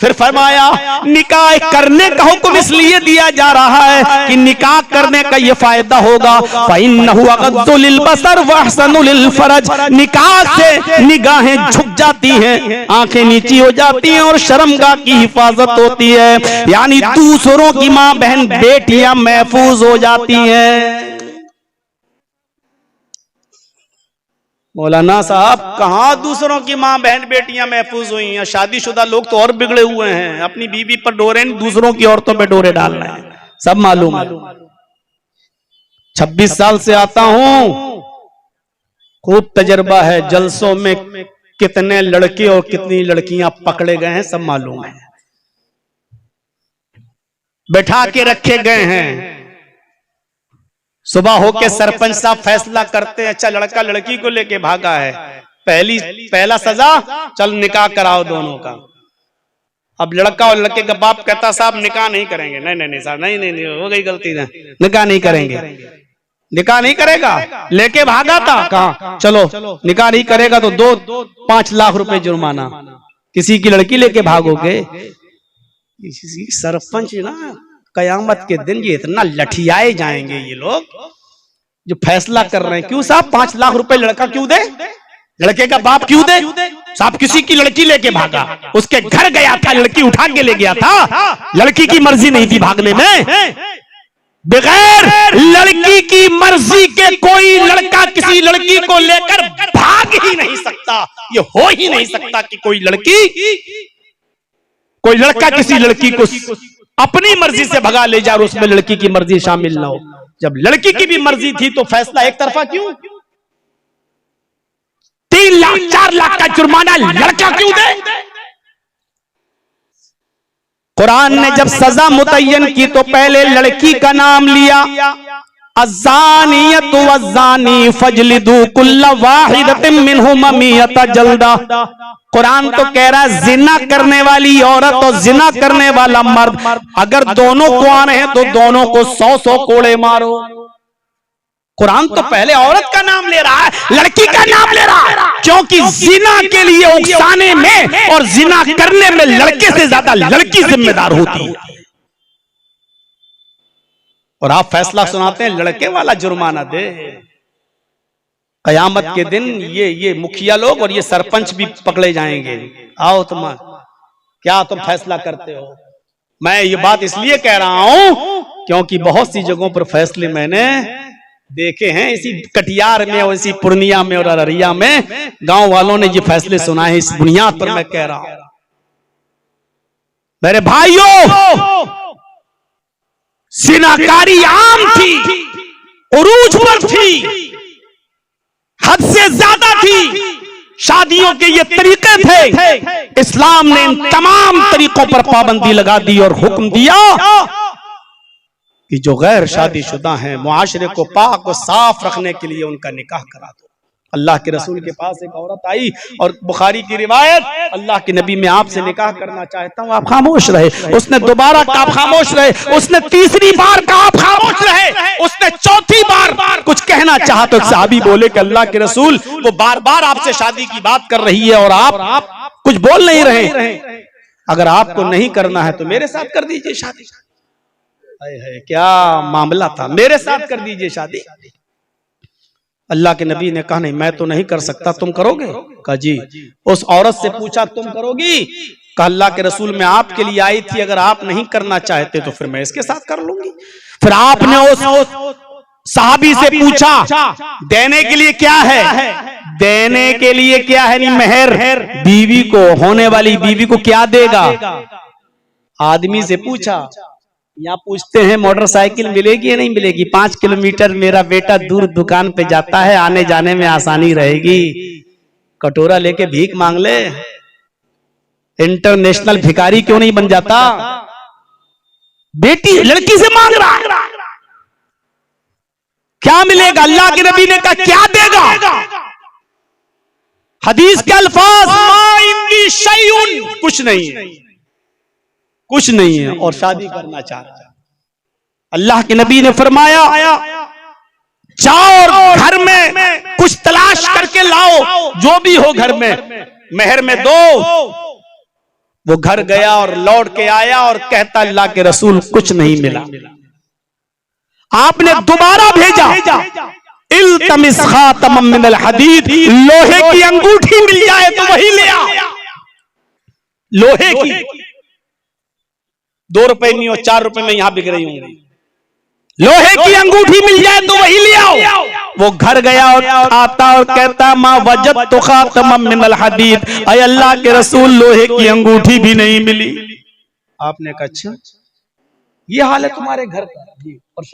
फिर फरमाया निकाह करने का हुक्म इसलिए दिया जा रहा है कि निकाह करने का ये फायदा होगा, फ़इन्नहु अग़द्दु लिलबसर व अहसनु लिलफरज, निकाह से निगाहें झुक जाती हैं, आंखें नीची हो जाती हैं और शर्मगाह की हिफाजत होती है, यानी दूसरों की मां बहन बेटियां महफूज हो जाती हैं। मौलाना साहब कहां दूसरों की मां बहन बेटियां महफूज हुई हैं? शादीशुदा लोग तो और बिगड़े हुए हैं, अपनी बीवी पर डोरे, दूसरों की औरतों पर डोरे डाल रहे हैं। सब मालूम है। 26 साल से आता हूं, खूब तजर्बा है। जलसों में कितने लड़के और कितनी लड़कियां पकड़े गए हैं सब मालूम है, बैठा के रखे गए हैं। सुबह होके सरपंच साहब फैसला करते हैं, अच्छा लड़का लड़की को लेके भागा है, पहला सजा चल निकाह कराओ दोनों का। अब लड़का और लड़के का बाप कहता साहब निकाह नहीं करेंगे। नहीं नहीं नहीं साहब, नहीं नहीं नहीं हो गई गलती, निकाह नहीं करेंगे। निकाह नहीं करेगा, लेके भागा था। कहा चलो निकाह नहीं करेगा तो 2-5 लाख रुपए जुर्माना। किसी की लड़की लेके भागोगे? सरपंच ना कयामत के दिन ये इतना लठियाए जाएंगे ये लोग जो फैसला कर रहे हैं। क्यों साहब 5 लाख रुपए लड़का क्यों दे? लड़के का बाप क्यों दे? साहब किसी की लड़की लेके भागा, उसके घर गया था, लड़की उठा के ले गया था, लड़की की मर्जी नहीं थी भागने में। बगैर लड़की की मर्जी के कोई लड़का किसी लड़की को लेकर भाग ही नहीं सकता। ये हो ही नहीं सकता कि कोई लड़का किसी लड़की को अपनी मर्जी से भगा ले जाए और उसमें लड़की की मर्जी शामिल ना हो। जब लड़की की भी मर्जी थी तो फैसला एक तरफा क्यों? 3 लाख 4 लाख का जुर्माना लड़का क्यों दे? कुरान ने जब सजा मुतय्यन की तो पहले लड़की का नाम लिया, अज़्ज़ानियतु वज़्ज़ानी फजलिदू कुल्ला वाहिदतिन मिनहुमा मियता जल्दा। कुरान तो कह रहा है जिना करने वाली औरत और जिना करने वाला मर्द अगर दोनों कुआरे हैं तो दोनों को 100 कोड़े मारो। कुरान तो पहले औरत का नाम ले रहा है, लड़की का नाम ले रहा है, क्योंकि जिना के लिए उकसाने में और जिना करने में लड़के से ज्यादा लड़की जिम्मेदार होती है। और आप फैसला सुनाते हैं लड़के वाला जुर्माना दे। कयामत के दिन ये मुखिया लोग और ये सरपंच भी पकड़े जाएंगे। आओ तुम क्या तुम फैसला करते हो? मैं ये बात इसलिए कह रहा हूं क्योंकि बहुत सी जगहों पर फैसले मैंने देखे हैं। इसी कटिहार में और इसी पूर्णिया में और अररिया में गांव वालों ने ये फैसले सुनाए। इस बुनियाद पर मैं कह रहा हूं मेरे भाइयों, जिनाकारी आम थी, उरूज पर थी, हद से ज्यादा थी। शादियों के ये तरीके थे, इस्लाम ने इन तमाम तरीकों पर पाबंदी लगा दी और हुक्म दिया कि जो गैर शादीशुदा हैं मुआशरे को पाक और साफ रखने के लिए उनका निकाह करा दो। अल्लाह के रसूल के पास एक औरत आई और बुखारी की रिवायत, अल्लाह के नबी मैं आपसे निकाह करना चाहता हूं, आप खामोश रहे। उसने दोबारा कहा आप खामोश रहे। उसने तीसरी बार कहा आप खामोश रहे। उसने चौथी बार कुछ कहना चाहा तो सहाबी बोले कि अल्लाह के रसूल वो बार बार आपसे शादी की बात कर रही है और आप कुछ बोल नहीं रहे। अगर आपको नहीं करना है तो मेरे साथ कर दीजिए शादी। है क्या मामला था? मेरे साथ कर दीजिए शादी। अल्लाह के नबी ने कहा नहीं मैं तो नहीं कर सकता, तुम करोगे? कहा जी। उस औरत से पूछा तुम करोगी? कहा अल्लाह के रसूल मैं आपके लिए आई थी, अगर आप नहीं करना चाहते तो फिर मैं इसके साथ कर लूंगी। फिर आपने उस साहबी से पूछा देने के लिए क्या है? देने के लिए क्या है? नहीं मेहर, बीवी को, होने वाली बीवी को क्या देगा? आदमी से पूछा। यहाँ पूछते हैं मोटरसाइकिल मिलेगी या नहीं मिलेगी? 5 किलोमीटर मेरा बेटा दूर दुकान पे जाता है, आने जाने में आसानी रहेगी। कटोरा लेके भीख मांग ले, इंटरनेशनल भिखारी क्यों नहीं बन जाता? बेटी लड़की से मांग रहा है, क्या मिलेगा? अल्लाह के नबी ने कहा क्या देगा? हदीस के अल्फाज मा इंदी शैउन, कुछ नहीं है, कुछ नहीं है और शादी करना चाह रहा है। अल्लाह के नबी ने फरमाया जाओ और घर में कुछ तलाश करके लाओ, जो भी हो घर में, मेहर में दो। वो घर गया और लौट के आया और कहता अल्लाह के रसूल कुछ नहीं मिला। आपने दोबारा भेजा इल्तमिस खातमम मिनल हदीद, लोहे की अंगूठी मिल जाए तो वही ले आ। लोहे की 2 रुपए नहीं और 4 रुपए में यहां बिक रही होंगी। लोहे की अंगूठी मिल जाए तो वही ले आओ। वो घर गया और आता और कहता मां वजदतु खातमम मिनल हदीद, अय अल्लाह के रसूल लोहे की अंगूठी भी नहीं मिली। आपने कहा अच्छा ये हाल है तुम्हारे घर का? और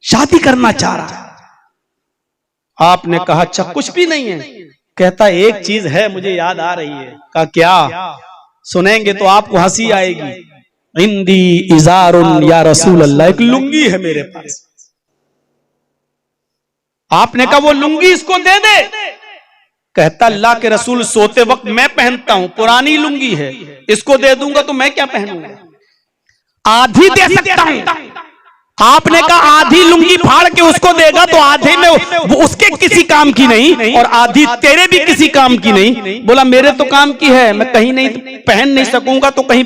शादी करना चाह रहा है। आपने कहा अच्छा कुछ भी नहीं है? कहता एक चीज है मुझे याद आ रही है। कहा क्या? सुनेंगे तो आपको हंसी आएगी। इंदी इजारुन या रसूल अल्लाह, एक लुंगी है मेरे पास। आपने कहा वो लुंगी इसको दे दे। कहता अल्लाह के रसूल सोते वक्त मैं पहनता हूं, पुरानी लुंगी है, इसको दे दूंगा तो मैं क्या पहनूंगा? आधी दे सकता हूं, आपने कहा आधी लुंगी फाड़ के उसको देगा तो आधे में वो उसके किसी काम की नहीं और आधी तेरे भी किसी काम की नहीं। बोला मेरे तो काम की है, मैं कहीं नहीं पहन नहीं सकूंगा तो कहीं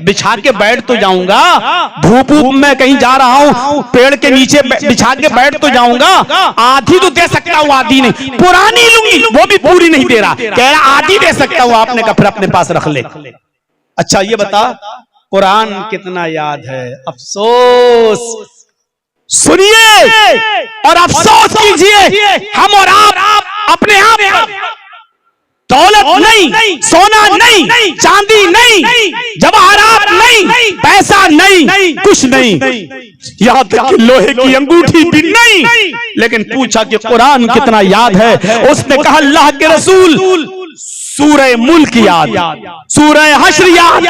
बिछा के बैठ तो जाऊंगा, धूप में कहीं जा रहा हूं पेड़ के नीचे बिछा के बैठ तो जाऊंगा, आधी तो दे सकता हूं आधी नहीं। पुरानी लुंगी वो भी पूरी नहीं दे रहा, कह रहा आधी दे सकता हूं। आपने कहा फिर अपने पास रख ले। अच्छा ये बता कुरान कितना याद है, अफसोस सुनिए और अफसोस कीजिए हम और आप अपने आप दौलत नहीं, सोना नहीं, चांदी नहीं, जवाहरात नहीं, पैसा नहीं, कुछ नहीं, यहां तक कि लोहे की अंगूठी भी नहीं। लेकिन पूछा कि कुरान कितना याद है, उसने कहा अल्लाह के रसूल सूरह मुल्क याद, सूरह हश्र याद,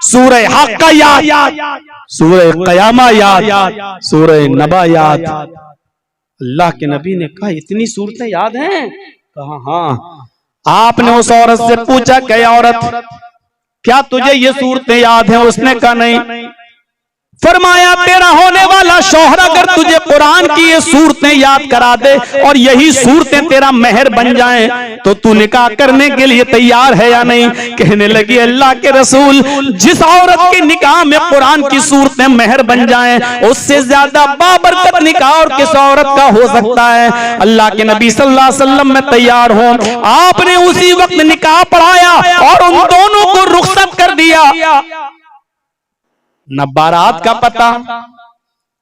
सूरह हक का याद, सूरह क़यामा याद, सूरह नबा याद। अल्लाह के नबी ने कहा इतनी सूरतें याद हैं? कहा हाँ। आपने उस औरत से पूछा क्या औरत क्या तुझे ये सूरतें याद हैं? उसने कहा नहीं। फरमाया तेरा होने वाला शौहर अगर तुझे कुरान की ये सूरतें याद करा दे और यही सूरतें तेरा मेहर बन जाएं तो तू निकाह करने के लिए तैयार है या नहीं? कहने लगी अल्लाह के रसूल जिस औरत के निकाह में कुरान की सूरतें मेहर बन जाएं उससे ज्यादा बाबरकत निकाह और किस औरत का हो सकता है? अल्लाह के नबी सल्लल्लाहु अलैहि वसल्लम मैं तैयार हूं। आपने उसी वक्त निकाह पढ़ाया और उन दोनों को रुखसत कर दिया। न बारात का पता,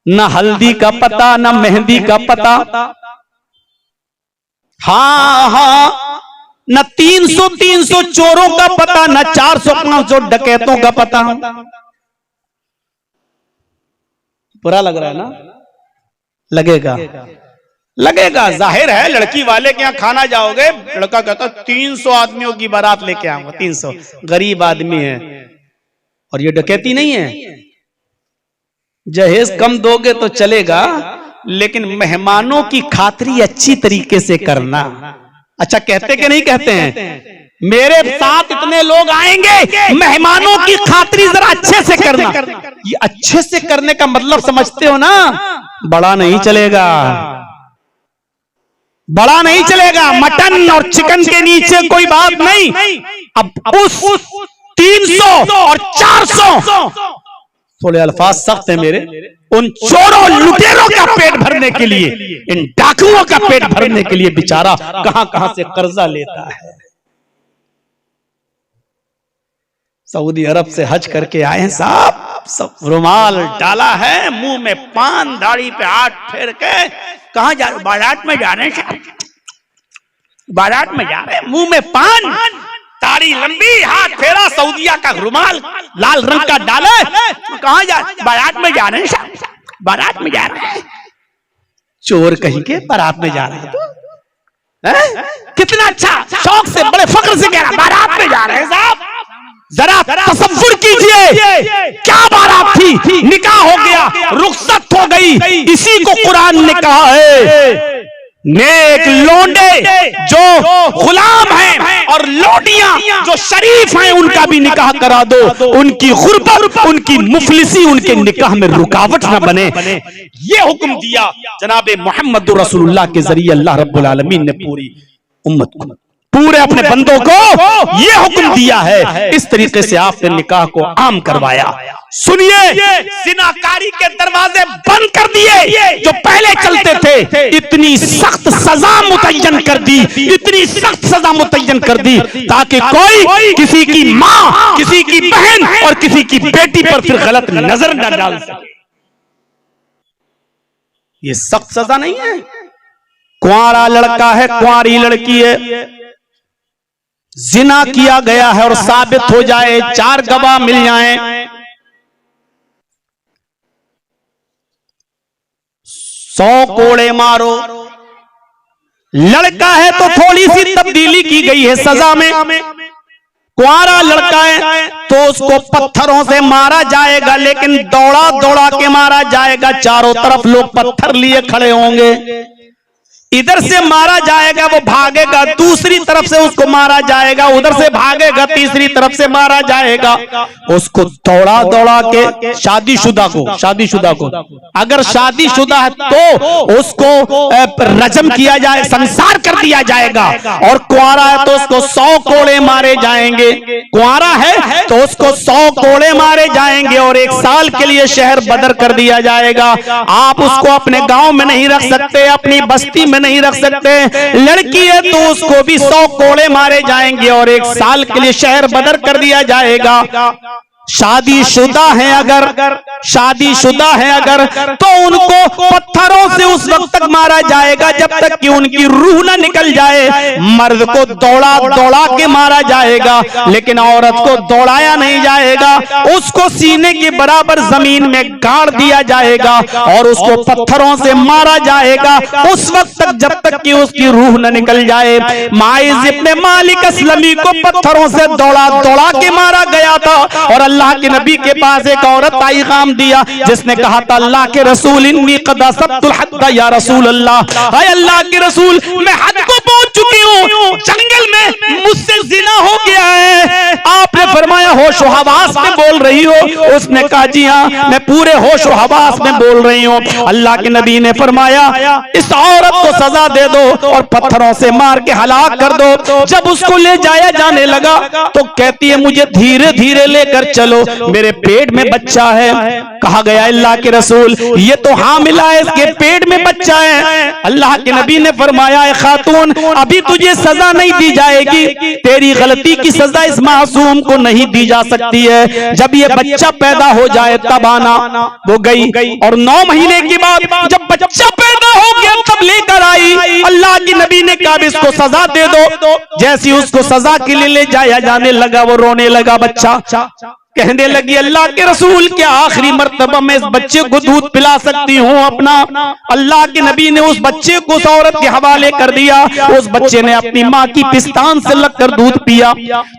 न हल्दी का पता, न मेहंदी का पता, हाँ, न 300 चोरों का पता, न 400-500 डकैतों का पता। बुरा लग रहा है ना? लगेगा लगेगा, जाहिर है। लड़की वाले के यहां खाना जाओगे, लड़का कहता 300 आदमियों की बारात लेके आऊंगा। 300 गरीब आदमी है और ये डकैती नहीं है। जहेज कम दोगे तो चलेगा लेकिन मेहमानों की खातिरी अच्छी तरीके से करना। अच्छा कहते कि नहीं कहते हैं मेरे साथ इतने लोग आएंगे, मेहमानों की खातिरी जरा अच्छे से करना। ये अच्छे से करने का मतलब समझते हो ना? बड़ा नहीं चलेगा, बड़ा नहीं चलेगा। मटन और चिकन के नीचे कोई बात नहीं। अब उस 300 और 400 थोड़े अल्फाज सख्त है मेरे, उन चोरों लुटेरों का पेट भरने के लिए, इन डाकुओं का पेट भरने के लिए बेचारा कहां कहां से कर्जा लेता है। सऊदी अरब से हज करके आए हैं साहब, सब रुमाल डाला है, मुंह में पान, दाढ़ी पे हाथ फेर के कहां जा रहे? बारात में जा रहे हैं, बारात में जा रहे हैं, मुंह में पान, दाढ़ी लंबी, हाथ फेरा, सऊदिया का रुमाल लाल रंग का डाले, कहां जा? बारात में जा रहे हैं, बारात में जा रहे हैं। चोर कहीं के बारात में जा रहे हैं तो कितना अच्छा शौक से बड़े फख्र से कह रहा बारात में जा रहे हैं साहब। जरा तसव्वुर कीजिए क्या बारात थी, निकाह हो गया, रुखसत हो गई। इसी को कुरान ने कहा है नेक लोंडे जो गुलाम हैं और लोडियां जो शरीफ हैं उनका भी निकाह करा दो, उनकी गुर्बत, उनकी मुफलिसी उनके निकाह में रुकावट न बने। ये हुक्म दिया जनाब मोहम्मद रसूलुल्लाह के जरिए अल्लाह रब्बुल आलमीन ने पूरी उम्मत को, पूरे अपने बंदों को ये हुक्म दिया है। इस तरीके से आपने निकाह को आम करवाया। सुनिए, जिनाकारी के दरवाजे बंद कर दिए जो पहले चलते थे। इतनी सख्त सजा मुतय्यन कर दी, इतनी सख्त सजा मुतय्यन कर दी ताकि कोई किसी की माँ, किसी की बहन और किसी की बेटी पर फिर गलत नजर न डाल सके। ये सख्त सजा नहीं है। कुंवारा लड़का है, कुंवारी लड़की है, जिना किया गया है और साबित हो जाए, 4 गवाह मिल जाएं, 100 कोड़े मारो। लड़का है तो थोड़ी सी तब्दीली की गई है सजा में। कुंवारा लड़का है तो उसको पत्थरों से मारा जाएगा, लेकिन दौड़ा दौड़ा के मारा जाएगा। चारों तरफ लोग पत्थर लिए खड़े होंगे। इधर से मारा जाएगा, वो भागेगा, दूसरी तरफ से उसको मारा जाएगा, उधर से भागेगा, तीसरी तरफ से मारा जाएगा। उसको दौड़ा दौड़ा के शादीशुदा को अगर शादीशुदा है तो उसको रजम किया जाए, संसार कर दिया जाएगा, और कुंवारा है तो उसको 100 कोड़े मारे जाएंगे। कुंवारा है तो उसको 100 कोड़े मारे जाएंगे और 1 साल के लिए शहर बदर कर दिया जाएगा। आप उसको अपने गांव में नहीं रख सकते, अपनी बस्ती में नहीं रख सकते। लड़की है तो उसको भी 100 कोड़े मारे जाएंगे और 1 साल के लिए शहर बदर कर दिया जाएगा। शादीशुदा है अगर तो उनको पत्थरों से उस वक्त तक मारा जाएगा जब तक कि उनकी रूह ना निकल जाए। मर्द को दौड़ा दौड़ा के मारा जाएगा, लेकिन औरत को दौड़ाया नहीं जाएगा। उसको सीने के बराबर जमीन में गाड़ दिया जाएगा और उसको पत्थरों से मारा जाएगा उस वक्त तक जब तक कि उसकी रूह न निकल जाए। माइज इब्ने मालिक अस्लमी को पत्थरों से दौड़ा दौड़ा के मारा गया था और अल्लाह के नबी के पास एक औरत आई, काम दिया, जिसने कहा था अल्लाह के रसूल इन्नी क़द असब्तुल हद्द या रसूल अल्लाह, हाय अल्लाह के रसूल मैं हद को पहुंच चुकी हूँ, जंगल में मुझसे जिना हो गया है। आपने फरमाया होश व हवास में बोल रही हो? उसने कहा जी हाँ, मैं पूरे होश व हवास में बोल रही हूँ। अल्लाह के नबी ने फरमाया इस औरत को सजा दे दो और पत्थरों से मार के हलाक कर दो। जब उसको ले जाया जाने लगा तो कहती है मुझे धीरे धीरे लेकर चलो, मेरे पेट में बच्चा है। कहा गया अल्लाह के रसूल ये तो हामिला है, इसके पेट में बच्चा है। अल्लाह के नबी ने फरमाया खातून अभी तुझे सजा नहीं दी जाएगी, तेरी गलती की सजा इस मासूम को नहीं दी जा सकती है। जब ये बच्चा पैदा हो जाए तब आना। वो गई और 9 महीने के बाद जब बच्चा पैदा हो गया तब लेकर आई। अल्लाह के नबी ने कहा इसको सजा दे दो। जैसी उसको सजा के लिए ले जाया जाने लगा वो रोने लगा। बच्चा कहने लगी अल्लाह के रसूल क्या आखिरी मर्तबा मैं इस बच्चे को दूध पिला सकती हूँ अपना? अल्लाह के नबी ने उस बच्चे को उस औरत के हवाले कर दिया। उस बच्चे ने अपनी माँ की पिस्तान से लगकर दूध पिया।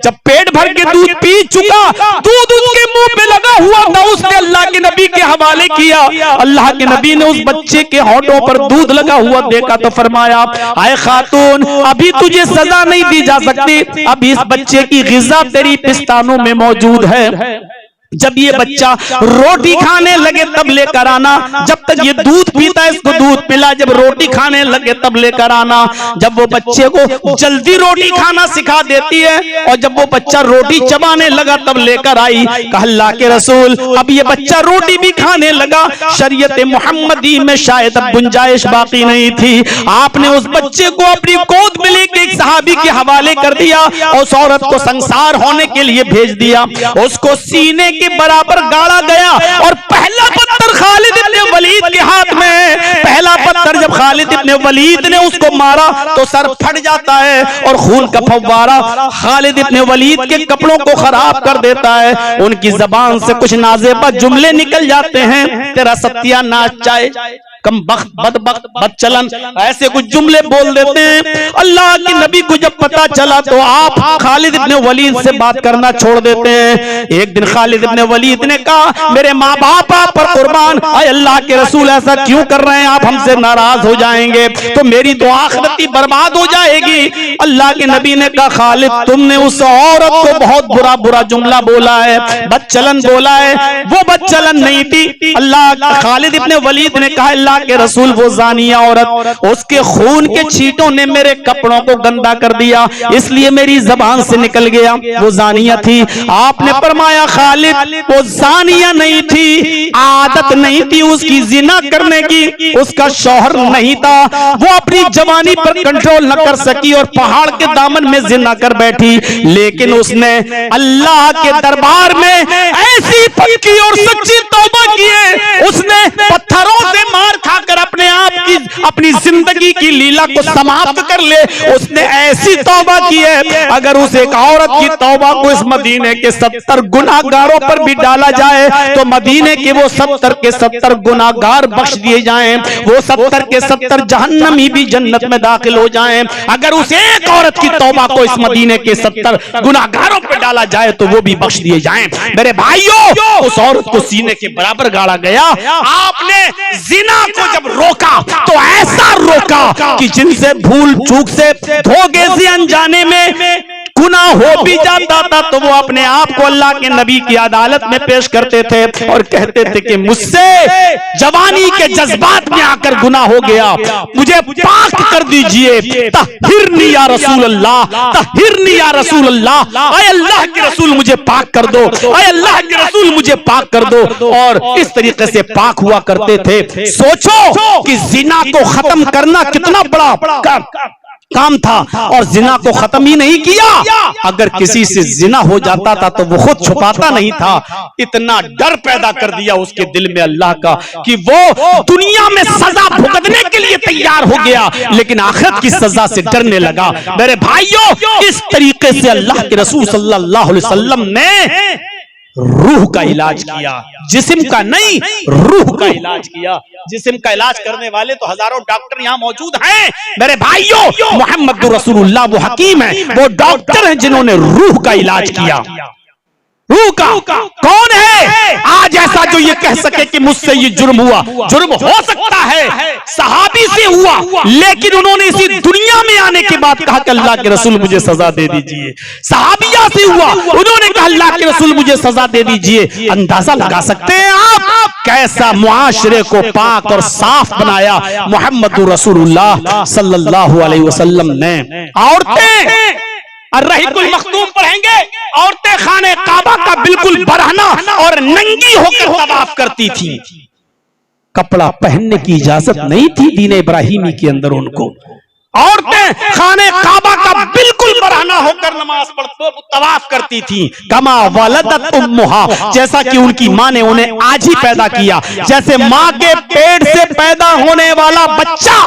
जब पेट भर के दूध पी चुका, दूध उसके मुंह पे लगा हुआ था, उसने अल्लाह के नबी के हवाले किया। अल्लाह के नबी ने उस बच्चे के होठों पर दूध लगा हुआ देखा तो फरमाया आए खातून अभी तुझे सजा नहीं दी जा सकती, अभी इस बच्चे की ग़िज़ा तेरी पिस्तानों में मौजूद है। जब ये बच्चा रोटी खाने लगे तब लेकर आना, जब तक ये दूध पीता है इसको दूध पिला, जब रोटी खाने लगे तब लेकर आना। जब वो बच्चे को जल्दी रोटी खाना सिखा देती है और जब वो बच्चा रोटी चबाने लगा तब लेकर आई। कहा अल्लाह के रसूल अब ये बच्चा रोटी भी खाने लगा, शरीयत मुहम्मदी में शायद अब गुंजाइश बाकी नहीं थी। आपने उस बच्चे को अपनी गोद में लेके एक सहाबी के हवाले कर दिया और उस औरत को संसार होने के लिए भेज दिया। उसको सीने के बराबर गाड़ा गया और पहला पत्थर खालिद इब्ने वलीद के हाथ में। पहला पत्थर जब खालिद इब्ने वलीद ने उसको मारा तो सर फट जाता है और खून का फव्वारा खालिद इब्ने वलीद के कपड़ों को खराब कर देता है। उनकी जबान से कुछ नाज़ेबा जुमले निकल जाते हैं, तेरा सत्यानाश चाहे, कम बख्त बदबख्त बदचलन, ऐसे कुछ जुमले बोल देते हैं। अल्लाह के नबी को जब पता चला तो आप खालिद इब्ने वलीद से बात करना छोड़ देते हैं। एक दिन खालिद इब्ने वलीद ने कहा मेरे माँ बाप आप पर कुर्बान, आए अल्लाह के रसूल ऐसा क्यों कर रहे हैं, आप हमसे नाराज हो जाएंगे तो मेरी तो आखिरत बर्बाद हो जाएगी। अल्लाह के नबी ने कहा खालिद तुमने उस औरत को बहुत बुरा बुरा जुमला बोला है, बदचलन बोला है, वो बदचलन नहीं थी। अल्लाह खालिद इब्ने वलीद ने कहा अल्लाह के रसूल वो जानिया औरत, उसके खून के छींटों ने मेरे कपड़ों को गंदा कर दिया इसलिए मेरी जबान से निकल गया, वो जानिया थी। आपने फरमाया खालिद वो जानिया नहीं थी, आदत नहीं थी उसकी जिना करने की, उसका शौहर नहीं था, वो अपनी जवानी पर कंट्रोल न कर सकी और पहाड़ के दामन में जिना कर बैठी। लेकिन उसने अल्लाह के दरबार में ऐसी पक्की और सच्ची तौबा की है, उसने पत्थरों से मार खाकर अपने आप की अपनी जिंदगी की लीला को समाप्त कर ले। उसने ऐसी तौबा की है अगर उस एक औरत की तौबा को इस मदीने के 70 गुनाहगारों पर भी डाला जाए तो मदीने के वो 70 के 70 गुनाहगार बख्श दिए जाएं, वो 70 के 70 जहन्नमी भी जन्नत में दाखिल हो जाएं। अगर उस एक औरत की तौबा को इस मदीने के 70 गुनाहगारों पर डाला जाए तो वो भी बख्श दिए जाएं। मेरे भाइयों, उस औरत को सीने के बराबर गाड़ा गया। आपने जिना को जब रोका तो ऐसा रोका कि जिनसे भूल चूक से धोखे से अनजाने में गुनाह हो भी जाता था तो वो अपने आप को अल्लाह के नबी की अदालत में पेश करते थे और कहते थे कि मुझसे जवानी के जज्बात में आकर गुनाह हो गया, मुझे पाक कर दीजिए। तहिरनी या रसूल अल्लाह, तहिरनी या रसूल अल्लाह, ऐ अल्लाह के रसूल मुझे पाक कर दो, ऐ अल्लाह के रसूल मुझे पाक कर दो। और इस तरीके से पाक हुआ करते थे। सोचो कि जिना को खत्म करना कितना बड़ा काम था, और जिना को खत्म ही नहीं किया। अगर किसी से जिना हो जाता था तो वो खुद छुपाता नहीं था। इतना डर पैदा कर दिया उसके दिल में अल्लाह का कि वो दुनिया में सजा भुगतने के लिए तैयार हो गया, लेकिन आखिरत की सजा से डरने लगा। मेरे भाइयों, इस तरीके से अल्लाह के रसूल सल्लल्लाहु अलैहि वसल्लम ने रूह का इलाज किया, जिस्म का नहीं, रूह का इलाज किया। जिस्म का इलाज करने वाले तो हजारों डॉक्टर यहाँ मौजूद हैं। मेरे भाइयों, मोहम्मद रसूलुल्लाह वो हकीम है, वो डॉक्टर हैं जिन्होंने रूह का इलाज किया। रूह का कौन है आज ऐसा जो ये कह सके कि मुझसे ये जुर्म हुआ? जुर्म हो सकता है, सहाबी से हुआ, लेकिन उन्होंने इसी दुनिया में आने के बाद कहा कि अल्लाह के रसूल मुझे सजा दे दीजिए। सहाबिया से हुआ, उन्होंने कहा अल्लाह के रसूल मुझे सजा दे दीजिए। अंदाजा लगा सकते हैं आप कैसा मुआशरे को पाक और साफ बनाया मोहम्मद रसूलुल्लाह सल्लल्लाहु अलैहि वसल्लम ने। औरतें अर्रहीकुल मखतूम पढ़ेंगे, औरतें खाने काबा का बिल्कुल बरहना और नंगी होकर तवाफ करती थी। कपड़ा पहनने की इजाजत नहीं थी दीन इब्राहिमी के अंदर उनको। औरतें खाने काबा का बिल्कुल बरहना होकर नमाज पढ़ते तवाफ करती थी। कमा वलदत उम्मुहा, जैसा कि उनकी मां ने उन्हें आज ही पैदा किया। जैसे मां के पेट से पैदा होने वाला बच्चा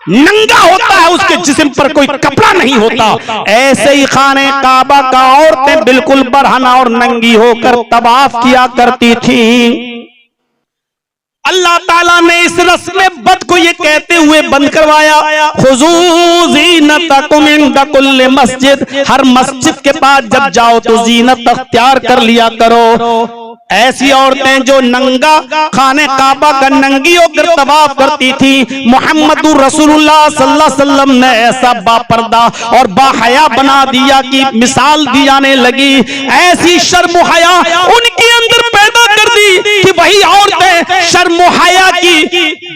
नंगा होता है, उसके जिस्म पर कोई कपड़ा नहीं होता, ऐसे ही खाने काबा का औरतें बिल्कुल बरहना और नंगी होकर तवाफ किया करती थी। अल्लाह ताला ने इस रस्म बद को ये कहते हुए बंद करवाया, खुज़ू ज़ीनतकुम इंदा कुल्लि मस्जिद, हर मस्जिद के पास जब जाओ तो जीनत अख्तियार कर लिया करो। ऐसी औरतें जो नंगा खाने काबा का नंगी होकर तवाफ करती थी, मोहम्मदुर रसूलुल्लाह सल्लल्लाहु अलैहि वसल्लम ने ऐसा बापर्दा और बाहया बना दिया कि मिसाल दी जाने लगी। ऐसी शर्म हया उनके अंदर पैदा कर दी कि वही औरतें शर्म हया की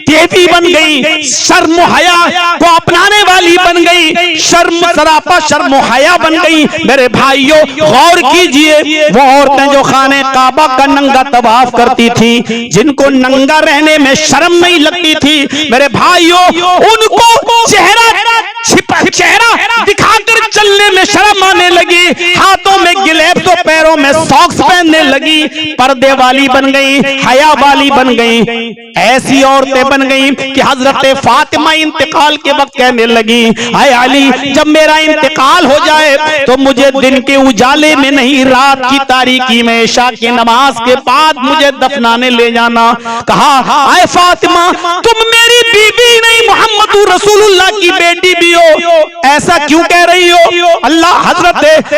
देवी बन गई, शर्म हया को अपनाने वाली बन गई, शर्म सरापा शर्म हया बन गई। मेरे भाइयों, गौर कीजिए, वो औरतें जो खाने काबा का नंगा तवाफ करती थी, जिनको नंगा रहने में शर्म नहीं लगती थी, मेरे भाइयों, उनको चेहरा दिखाकर चलने में शर्म आने लगी, हाथों में गिलेब तो पैरों में सॉक्स पहनने लगी, पर्दे वाली बन गई, हया वाली बन गई। ऐसी औरतें बन गई कि हजरत फातिमा इंतकाल के वक्त कहने लगी, हाय अली, जब मेरा इंतकाल हो जाए तो मुझे दिन के उजाले में नहीं, रात की तारीकी में इशा की नमाज के बाद मुझे दफनाने ले जाना। कहा, हाय फातिमा, तुम मेरी बीवी नहीं, मोहम्मद रसूलुल्लाह की बेटी भी हो, ऐसा क्यों कह रही हो? अल्लाह हजरत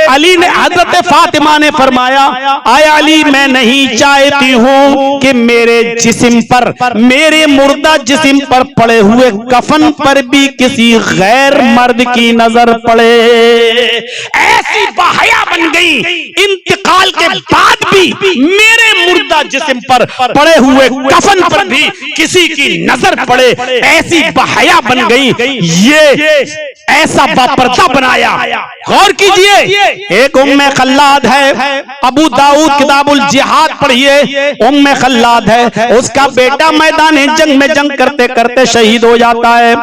अली ने, हजरत फातिमा ने फरमाया, आय अली, मैं नहीं चाहती हूं कि मेरे जिस्म पर, मेरे मुर्दा जिस्म पर पड़े हुए कफन पर भी किसी गैर मर्द की नजर पड़े। ऐसी बाहया बन गई, इंतकाल के बाद भी मेरे मुर्दा जिस्म पर पड़े हुए कफन पर भी किसी की नजर पड़े, ऐसी बाहया बन गई। ये ऐसा बापर्दा बनाया। गौर कीजिए, एक उम्मे खल्लाद है, अबू दाऊद किताबुल जिहाद पढ़िए, उम्मे खल्लाद है, उसका बेटा मैदान जंग में जंग करते करते शहीद हो जाता है।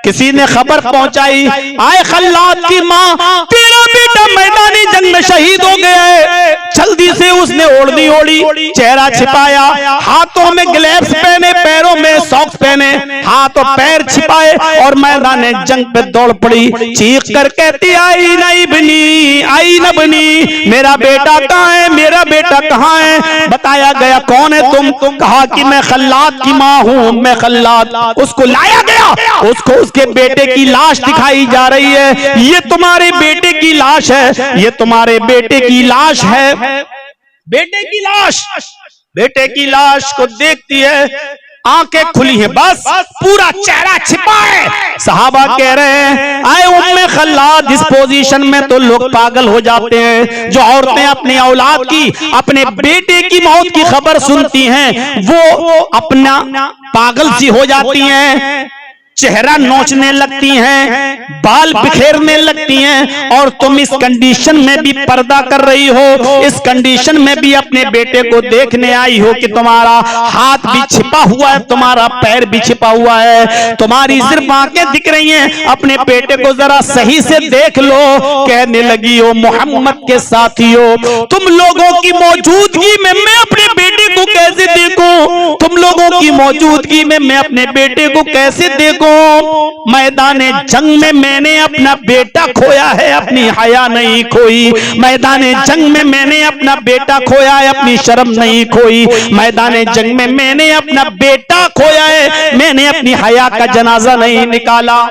किसी ने खबर पहुंचाई, आए खल्लाद की माँ, तेरा बेटा मैदानी जंग में शहीद हो गया है। जल्दी से उसने ओढ़नी ओढ़ी, चेहरा छिपाया, हाथों में ग्लव्स पहने, पैरों में सॉक्स पहने, हाथ और पैर छिपाए और मैदान जंग पे दौड़ पड़ी। चीख कर कहती, आई नहीं बनी, आई न बनी, मेरा बेटा कहाँ है, मेरा बेटा कहाँ है? बताया गया, कौन है तुम? कहा कि मैं खल्लाद की माँ हूँ, मैं खल्लाद। उसको लाया गया, उसको उसके बेटे की लाश दिखाई जा रही है, ये तुम्हारे बेटे की लाश है, ये तुम्हारे बेटे की लाश है। बेटे की लाश, बेटे की लाश को देखती है, आंखें खुली हैं, बस पूरा चेहरा छिपा है। सहाबा कह रहे हैं, आए उम्मे खल्लाद, इस पोजीशन में तो लोग पागल हो जाते हैं। जो औरतें अपनी औलाद की, अपने बेटे की मौत की खबर सुनती हैं, वो अपना पागल सी हो जाती हैं, चेहरा नोचने लगती हैं, बाल बिखेरने लगती हैं। और तुम इस कंडीशन में भी पर्दा कर रही हो, इस कंडीशन में भी अपने बेटे को देखने आई हो कि तुम्हारा हाथ भी छिपा हुआ है, तुम्हारा पैर भी छिपा हुआ है, तुम्हारी सिर्फ आंखें दिख रही हैं, अपने बेटे को जरा सही से देख लो। कहने लगी, ओ मोहम्मद के साथियों, तुम लोगों की मौजूदगी में मैं अपने बेटे को कैसे देखूं? तुम लोगों की मौजूदगी में मैं अपने बेटे को कैसे देखूं? मैदाने जंग में मैंने अपना बेटा खोया है, अपनी हया नहीं खोई। मैदाने जंग में मैंने अपना बेटा खोया है, अपनी शर्म नहीं खोई। मैदाने जंग में मैंने अपना बेटा खोया है, मैंने अपनी हया का जनाजा नहीं निकाला।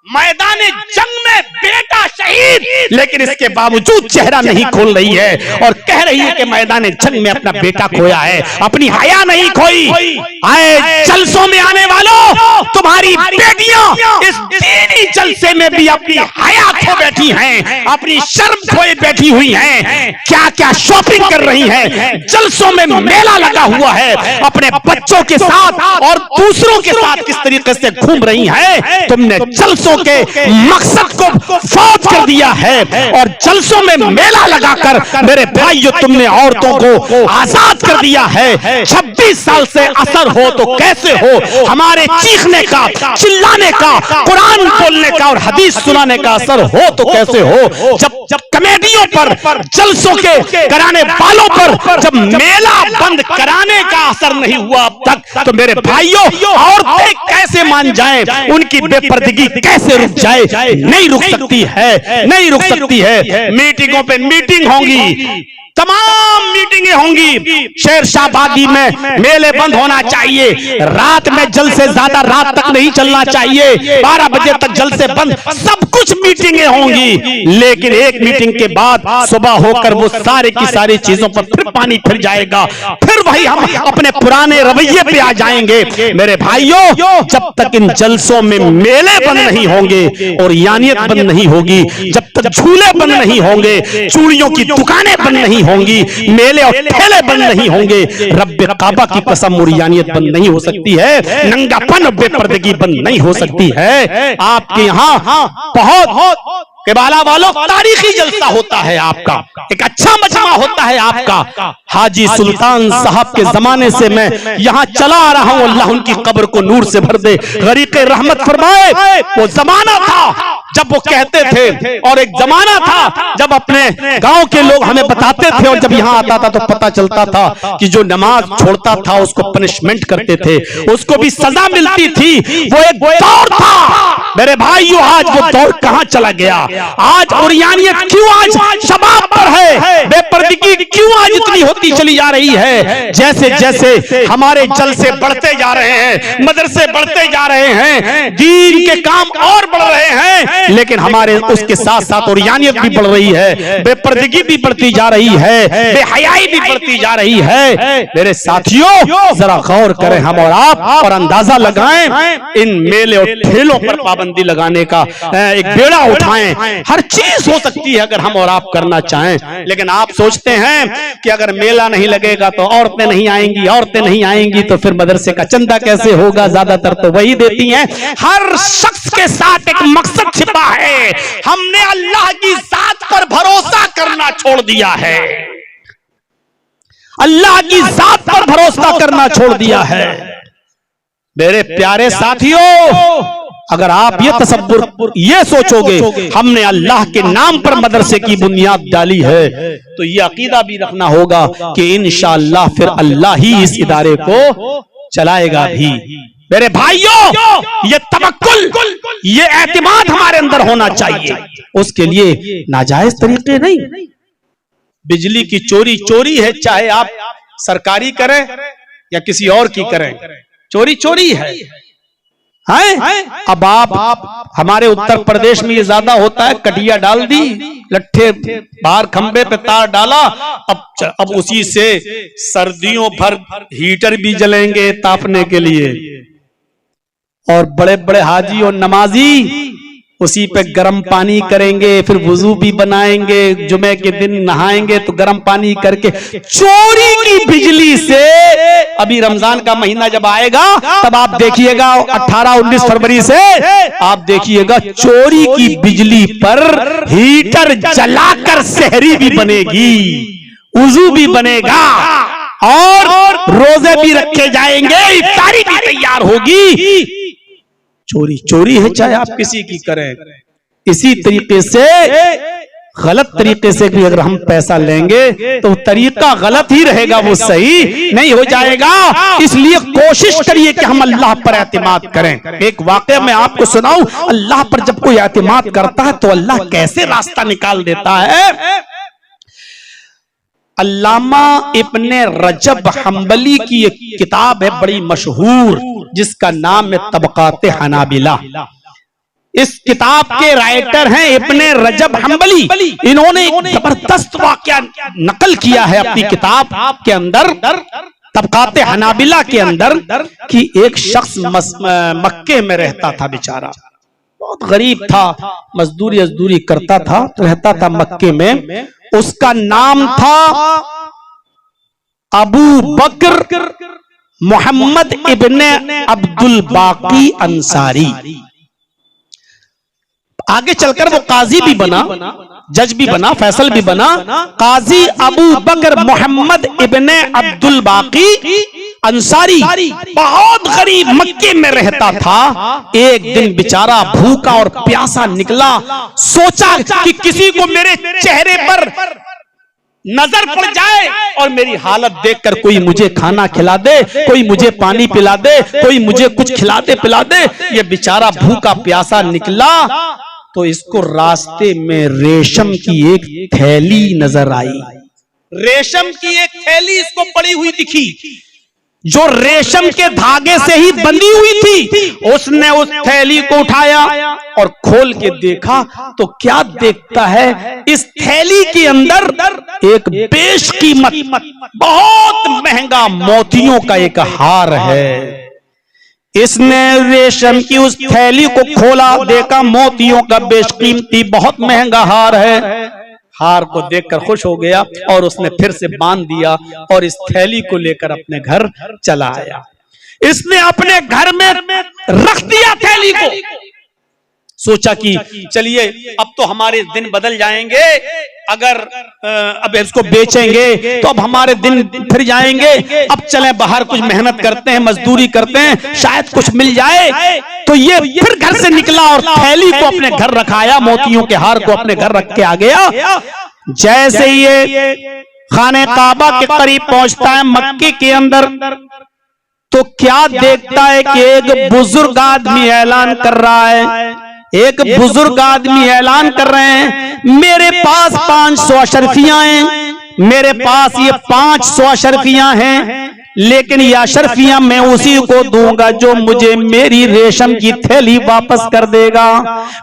मैदाने जंग में बेटा शहीद, लेकिन इसके बावजूद चेहरा नहीं खोल रही है और कह रही है कि मैदाने जंग में अपना बेटा खोया है, अपनी हया नहीं खोई। आए जलसों में आने वालों, तुम्हारी बेटियां इस दीनी जलसे में भी अपनी हया खो बैठी हैं, अपनी शर्म खोए बैठी हुई हैं। क्या क्या शॉपिंग कर रही हैं, जलसों में मेला लगा हुआ है, अपने बच्चों के साथ और दूसरों के साथ किस तरीके से घूम रही हैं। तुमने जलसों के मकसद को फौत कर दिया है और जलसों में मेला लगाकर मेरे भाइयों तुमने औरतों को आजाद कर दिया है। 26 साल से असर हो तो कैसे हो? हमारे चीखने का, चिल्लाने का, कुरान बोलने का और हदीस सुनाने का असर हो तो कैसे हो? जब कमेटियों पर, जलसों के कराने वालों पर जब मेला बंद कराने का असर नहीं हुआ अब तक, तो मेरे भाइयों औरतें कैसे मान जाएं? उनकी बेपर्दगी कैसे रुक जाए? नहीं रुक सकती है, नहीं रुक सकती है। मीटिंगों पे मीटिंग होंगी, तमाम मीटिंगें होंगी, शेरशाहबादी में मेले बंद होना चाहिए, रात में जल्द से ज्यादा रात तक नहीं चलना चाहिए, 12 बजे तक जल्द से बंद, सब कुछ मीटिंगें होंगी। लेकिन एक मीटिंग के बाद सुबह होकर वो सारी की सारी चीजों पर फिर पानी फिर जाएगा, फिर वही हम अपने पुराने रवैये पे आ जाएंगे। मेरे भाइयों, जब तक इन जलसों में मेले बंद नहीं होंगे और यानियत बंद नहीं होगी, जब तक झूले बंद नहीं होंगे, चूड़ियों की दुकानें बंद नहीं होंगी, मेले और ठेले बंद नहीं होंगे, रब्बे काबा की कसम मुरियानियत बंद नहीं हो सकती है, नंगापन बेपर्दगी बंद नहीं हो सकती है। आपके यहाँ बहुत केबाला वालों तारीखी जलसा होता है, आपका एक अच्छा मजमा होता है आपका। हाजी सुल्तान साहब के जमाने से मैं यहाँ चला आ रहा हूँ, अल्लाह उनकी कब्र को नूर से भर दे, गरीक़े रहमत फरमाए। वो जमाना था जब वो कहते थे, और एक जमाना था जब अपने गांव के लोग हमें बताते थे, और जब यहाँ आता था तो पता चलता था कि जो नमाज छोड़ता था उसको पनिशमेंट करते थे, उसको भी सजा मिलती थी। वो एक दौर था मेरे भाइयों, आज वो दौर कहाँ चला गया? आज उरियानियत क्यों आज शबाब पर है? बेपर्दगी क्यों आज इतनी होती चली जा रही है? जैसे जैसे हमारे जलसे बढ़ते जा रहे हैं, मदरसे बढ़ते जा रहे हैं, दीन के काम और बढ़ रहे हैं, लेकिन हमारे उसके साथ साथ उरियानियत भी बढ़ रही है, बेपर्दगी भी बढ़ती जा रही है, बेहयाई भी बढ़ती जा रही है। मेरे साथियों, जरा गौर करें हम और आप, और अंदाजा लगाएं, इन मेले और ठेलों पर पाबंदी लगाने का एक बेड़ा उठाएं। हर चीज हो सकती है अगर हम और आप करना चाहें, लेकिन आप सोचते हैं कि अगर मेला नहीं लगेगा तो औरतें नहीं आएंगी, औरतें नहीं आएंगी तो फिर मदरसे का चंदा कैसे होगा? ज्यादातर तो वही देती हैं। हर शख्स के साथ एक मकसद छिपा है, हमने अल्लाह की जात पर भरोसा करना छोड़ दिया है, अल्लाह की जात पर भरोसा करना छोड़ दिया है। मेरे प्यारे साथियों, अगर आप ये तसव्वुर, ये सोचोगे हमने अल्लाह के नाम पर मदरसे की बुनियाद डाली है, तो ये अकीदा भी रखना होगा कि इंशाअल्लाह फिर अल्लाह ही इस इदारे को चलाएगा भी। मेरे भाइयों, ये तवक्कुल, ये एतिमाद हमारे अंदर होना चाहिए। उसके लिए नाजायज तरीके नहीं, बिजली की चोरी चोरी है, चाहे आप सरकारी करें या किसी और की करें, चोरी चोरी है। अब आप हमारे उत्तर प्रदेश में ये ज्यादा होता है, कटिया डाल दी, लट्ठे बाहर खंबे पे तार डाला, अब उसी से सर्दियों भर हीटर भी जलेंगे तापने के लिए, और बड़े बड़े हाजी और नमाजी उसी पे गर्म पानी करेंगे, फिर वुजू भी बनाएंगे, जुमे के दिन नहाएंगे तो गर्म पानी करके चोरी की बिजली से, अभी रमजान का महीना जब आएगा तब आप देखिएगा 18-19 फरवरी से आप देखिएगा चोरी की बिजली पर हीटर जलाकर सहरी भी बनेगी, वुजू भी बनेगा और रोजे भी रखे जाएंगे, इफ्तारी भी तैयार होगी। चोरी चोरी है चाहे आप किसी की करें। इसी तरीके से गलत तरीके से भी अगर हम पैसा लेंगे तो तरीका गलत ही रहेगा, वो सही नहीं हो जाएगा। इसलिए कोशिश करिए कि हम अल्लाह पर एतमाद करें। एक वाकया मैं आपको सुनाऊं, अल्लाह पर जब कोई एतमाद करता है तो अल्लाह कैसे रास्ता निकाल देता है। अल्लामा इब्ने रजब हम्बली की एक किताब है बड़ी मशहूर, जिसका नाम है तबकाते हनाबिला। इस किताब के राइटर हैं इब्ने रजब हम्बली। इन्होंने एक जबरदस्त वाकया नकल किया है अपनी किताब के अंदर, तबकाते हनाबिला के अंदर, कि एक शख्स मक्के में रहता था, बेचारा बहुत गरीब था, मजदूरी करता था, रहता था मक्के में। उसका नाम था अबू बकर मोहम्मद इब्ने अब्दुल बाकी अंसारी। आगे चलकर वो काजी भी बना, जज भी बना, फैसल भी बना। काजी अबू बकर मोहम्मद इब्ने अब्दुल बाकी अंसारी बहुत गरीब मक्के में रहता था। एक दिन बेचारा भूखा और प्यासा निकला, सोचा कि किसी को मेरे चेहरे पर नजर पड़ जाए और मेरी हालत देखकर कोई मुझे खाना खिला दे, कोई मुझे पानी पिला दे, कोई मुझे कुछ खिला दे पिला दे। ये बेचारा भूखा प्यासा निकला तो इसको रास्ते में रेशम की एक थैली नजर आई। रेशम की एक थैली इसको पड़ी हुई दिखी, जो रेशम के धागे से ही बंधी हुई थी। उसने उस थैली को उठाया और खोल के देखा तो क्या देखता है, इस थैली के अंदर एक बेशकीमत बहुत महंगा मोतियों का एक हार है। इसने रेशम की उस थैली को खोला, देखा मोतियों का बेशकीमती बहुत महंगा हार है। हार को देखकर खुश हो गया और उसने फिर से बांध दिया और इस थैली को लेकर अपने घर चला आया। इसने अपने घर में रख दिया थैली को, सोचा कि चलिए अब तो हमारे दिन बदल जाएंगे, अगर अब इसको बेचेंगे तो अब हमारे दिन फिर जाएंगे, अब चलें बाहर कुछ मेहनत करते हैं, मजदूरी करते हैं, शायद कुछ मिल जाए। तो ये फिर घर से निकला और थैली को अपने घर रखाया, मोतियों के हार को अपने घर रख के आ गया। जैसे ये खाने काबा के करीब पहुंचता है मक्के के अंदर, तो क्या देखता है कि एक बुजुर्ग आदमी ऐलान कर रहा है, एक बुजुर्ग आदमी ऐलान कर रहे हैं, मेरे पास 500 अशरफियां हैं, मेरे पास ये 500 अशरफियां हैं, लेकिन ये अशरफियां मैं उसी को दूंगा जो मुझे मेरी रेशम की थैली वापस कर देगा।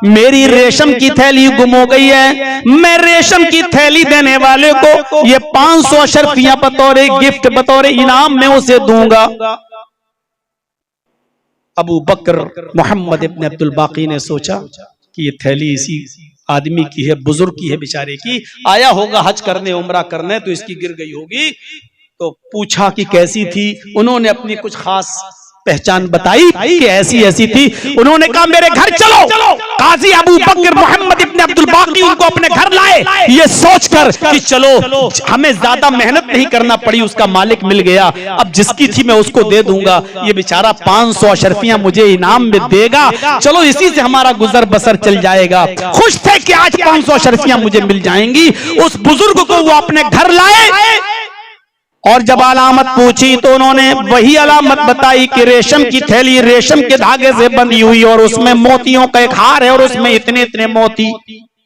मेरी रेशम की थैली गुम हो गई है, मैं रेशम की थैली देने वाले को ये 500 अशरफियां बतौर गिफ्ट, बतौर इनाम मैं उसे दूंगा। अबू बकर मोहम्मद इब्ने अब्दुल बाकी ने सोचा कि ये थैली इसी आदमी की है, बुजुर्ग की है, बेचारे की, आया होगा हज करने, उम्रा करने, तो इसकी गिर गई होगी। तो पूछा कि कैसी थी, उन्होंने अपनी कुछ खास पहचान बताई कि ऐसी ऐसी थी। उन्होंने कहा मेरे घर चलो। काजी अबू बकर मोहम्मद इब्ने अब्दुल बाकी उनको अपने घर लाए, ये सोचकर कि चलो हमें ज्यादा मेहनत नहीं करना पड़ी, उसका मालिक मिल गया, अब जिसकी थी मैं उसको दे दूंगा, ये बेचारा 500 अशरफियां मुझे इनाम में देगा, चलो इसी से हमारा गुजर बसर चल जाएगा। खुश थे कि आज 500 अशरफियां मुझे मिल जाएंगी। उस बुजुर्ग को वो अपने घर लाए और जब अलामत पूछी तो उन्होंने वही अलामत बताई कि रेशम की थैली रेशम के धागे से बंधी हुई और उसमें मोतियों का एक हार है और उसमें इतने इतने मोती।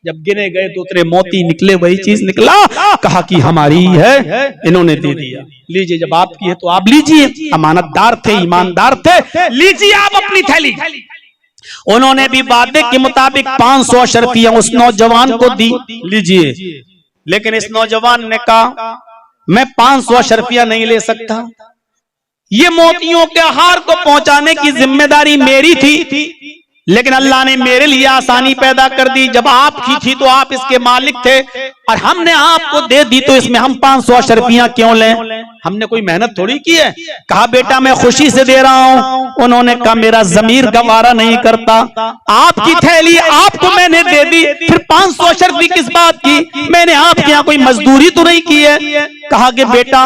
जब गिने गए तो उतने मोती निकले, वही चीज निकला। कहा कि हमारी है, इन्होंने दे दिया, लीजिए, जब आपकी है तो आप लीजिए। अमानतदार थे, ईमानदार थे, लीजिए आप अपनी थैली। उन्होंने भी वादे के मुताबिक 500 अशरफियां उस नौजवान को दी, लीजिए। लेकिन इस नौजवान ने कहा मैं 500 अशरफियां नहीं ले सकता, ये मोतियों के हार को पहुंचाने की जिम्मेदारी मेरी थी, लेकिन अल्लाह ने मेरे लिए आसानी पैदा कर दी। जब आपकी थी तो आप इसके मालिक थे और हमने आपको दे दी, तो इसमें हम 500 अशरफियां क्यों लें? हमने कोई मेहनत थोड़ी की है। कहा बेटा मैं खुशी से दे रहा हूं। उन्होंने कहा मेरा जमीर गवारा नहीं करता, आपकी थैली आपको मैंने दे दी, फिर 500 अशरफी किस बात की? मैंने आपके यहाँ कोई मजदूरी तो नहीं की है। कहा कि बेटा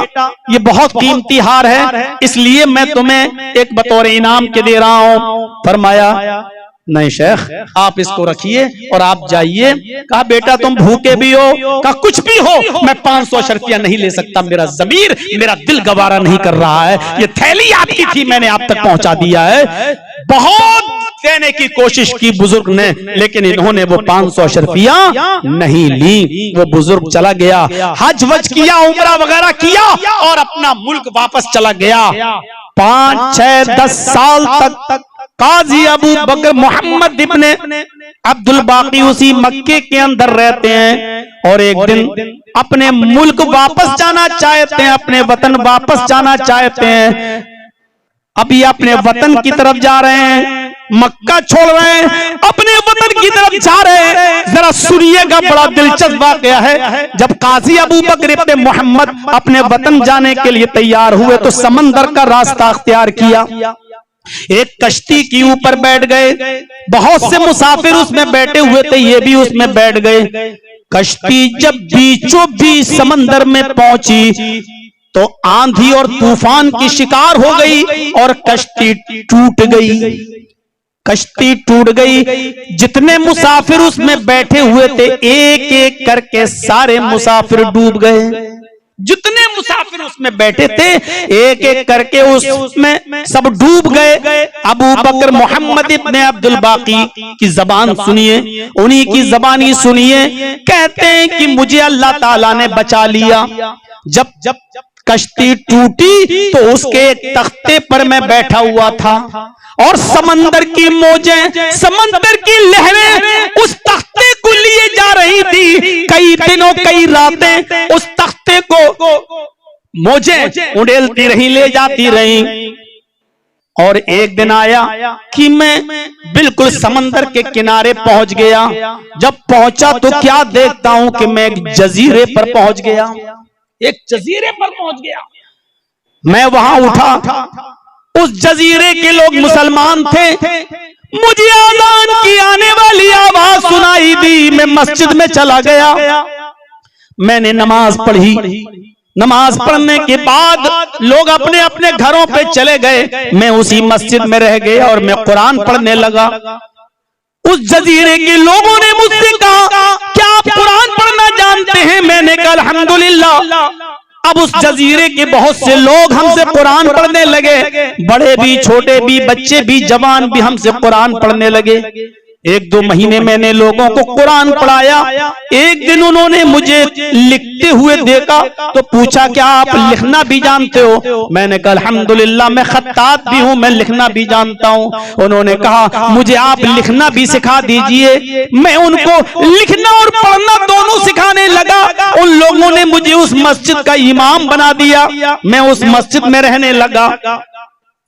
ये बहुत कीमती हार है, इसलिए मैं तुम्हें एक बतौर इनाम के दे रहा हूं। फरमाया नहीं शेख आप इसको रखिए और आप जाइए। कहा बेटा तुम भूखे भी हो? कहा कुछ भी हो, मैं 500 अशरफियां नहीं ले सकता, मेरा जमीर मेरा दिल गवारा नहीं कर रहा है। ये थैली आपकी थी, मैंने आप तक पहुंचा दिया है। बहुत देने की कोशिश की बुजुर्ग ने, लेकिन इन्होंने वो 500 अशरफियां नहीं ली। वो बुजुर्ग चला गया, हज वज किया, उम्रा वगैरह किया और अपना मुल्क वापस चला गया। 5, 6, 10 साल तक काजी अबू बकर मोहम्मद इब्ने अब्दुल बाकी उसी मक्के के अंदर रहते हैं और एक दिन अपने मुल्क वापस जाना चाहते हैं, अपने वतन वापस जाना चाहते हैं। अभी अपने वतन की तरफ जा रहे हैं, मक्का छोड़ रहे हैं, अपने वतन की तरफ जा रहे हैं। जरा सुनिएगा, बड़ा दिलचस्प वाकया है। जब काजी अबू बकर इब्ने मोहम्मद अपने वतन जाने के लिए तैयार हुए तो समंदर का रास्ता अख्तियार किया। एक कश्ती के ऊपर बैठ गए, बहुत से मुसाफिर उसमें बैठे हुए थे, ये भी उसमें बैठ गए। कश्ती जब बीचों बीच समंदर में पहुंची तो आंधी और तूफान की शिकार हो गई और कश्ती टूट गई। कश्ती टूट गई, जितने मुसाफिर उसमें बैठे हुए थे एक एक करके सारे मुसाफिर डूब गए। जितने मुसाफिर उसमें बैठे थे एक एक करके उसमें सब डूब गए। अबू बकर मोहम्मद इब्ने अब्दुल बाकी की जबान सुनिए, उन्हीं की जबानी सुनिए। कहते हैं कि मुझे अल्लाह ताला ने बचा लिया। जब कश्ती टूटी तो उसके एक तख्ते पर मैं बैठा हुआ था और समंदर की मौजें, समंदर की लहरें उस तख्ते को लिए जा रही थी। कई दिनों कई रातें उस तख्ते को मौजें उड़ेलती रही, ले जाती रही। और एक दिन आया कि मैं बिल्कुल समंदर के किनारे पहुंच गया। जब पहुंचा तो क्या देखता हूं कि मैं एक जजीरे पर पहुंच गया, एक जजीरे पर पहुंच गया। मैं वहां उठा, उस जजीरे के लोग मुसलमान थे। मुझे आज़ान की आने वाली आवाज सुनाई दी। मैं मस्जिद में चला गया, मैंने नमाज पढ़ी। नमाज पढ़ने के बाद लोग अपने अपने घरों पे चले गए, मैं उसी मस्जिद में रह गया और मैं कुरान पढ़ने लगा। उस जजीरे के लोगों ने मुझसे कहा क्या आप कुरान पढ़ना जानते हैं? मैंने कहा अल्हम्दुलिल्लाह। अब उस जजीरे के बहुत से लोग हमसे कुरान पढ़ने लगे, बड़े भी छोटे भी, बच्चे भी जवान भी हमसे कुरान पढ़ने लगे। 1-2 महीने मैंने लोगों को कुरान पढ़ाया। एक दिन उन्होंने मुझे लिखते हुए देखा तो पूछा क्या आप लिखना भी जानते हो? मैंने कहा अल्हम्दुलिल्लाह मैं खत्तात भी हूं, मैं लिखना भी जानता हूं। उन्होंने कहा मुझे आप लिखना भी सिखा दीजिए। मैं उनको लिखना और पढ़ना दोनों सिखाने लगा। उन लोगों ने मुझे उस मस्जिद का इमाम बना दिया, मैं उस मस्जिद में रहने लगा।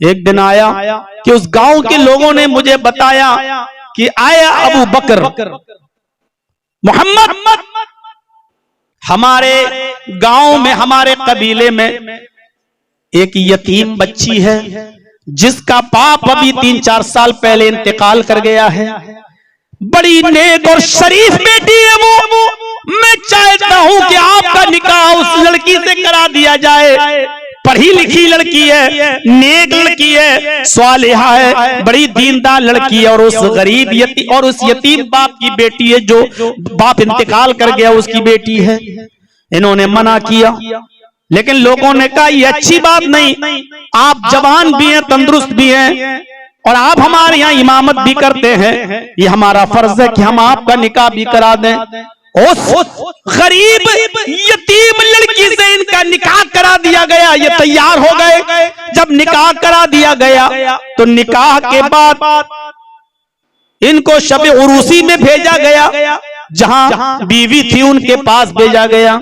एक दिन आया कि उस गांव के लोगों ने मुझे बताया कि आया अबू बकर मोहम्मद, हमारे गांव में, हमारे कबीले में एक यतीम बच्ची है जिसका बाप अभी 3-4 साल पहले इंतकाल कर गया है। बड़ी नेक और शरीफ बेटी है वो। मैं चाहता हूं कि आपका निकाह उस लड़की से करा दिया जाए। पढ़ी लिखी लड़की है, नेक लड़की है, स्वालिहा है, बड़ी दीनदार लड़की है और उस गरीब और उस यतीम बाप की बेटी है जो बाप इंतकाल कर गया, उसकी बेटी है। इन्होंने मना किया, लेकिन लोगों ने कहा ये अच्छी बात नहीं, आप जवान भी हैं, तंदुरुस्त भी हैं और आप हमारे यहाँ इमामत भी करते हैं, ये हमारा फर्ज है कि हम आपका निकाह भी करा दें। उस गरीब यतीम लड़की से इनका निकाह करा दिया गया। ये तैयार हो गए। जब निकाह करा दिया गया तो निकाह के बाद इनको शब उरूसी में भेजा गया, जहां बीवी थी उनके पास भेजा गया।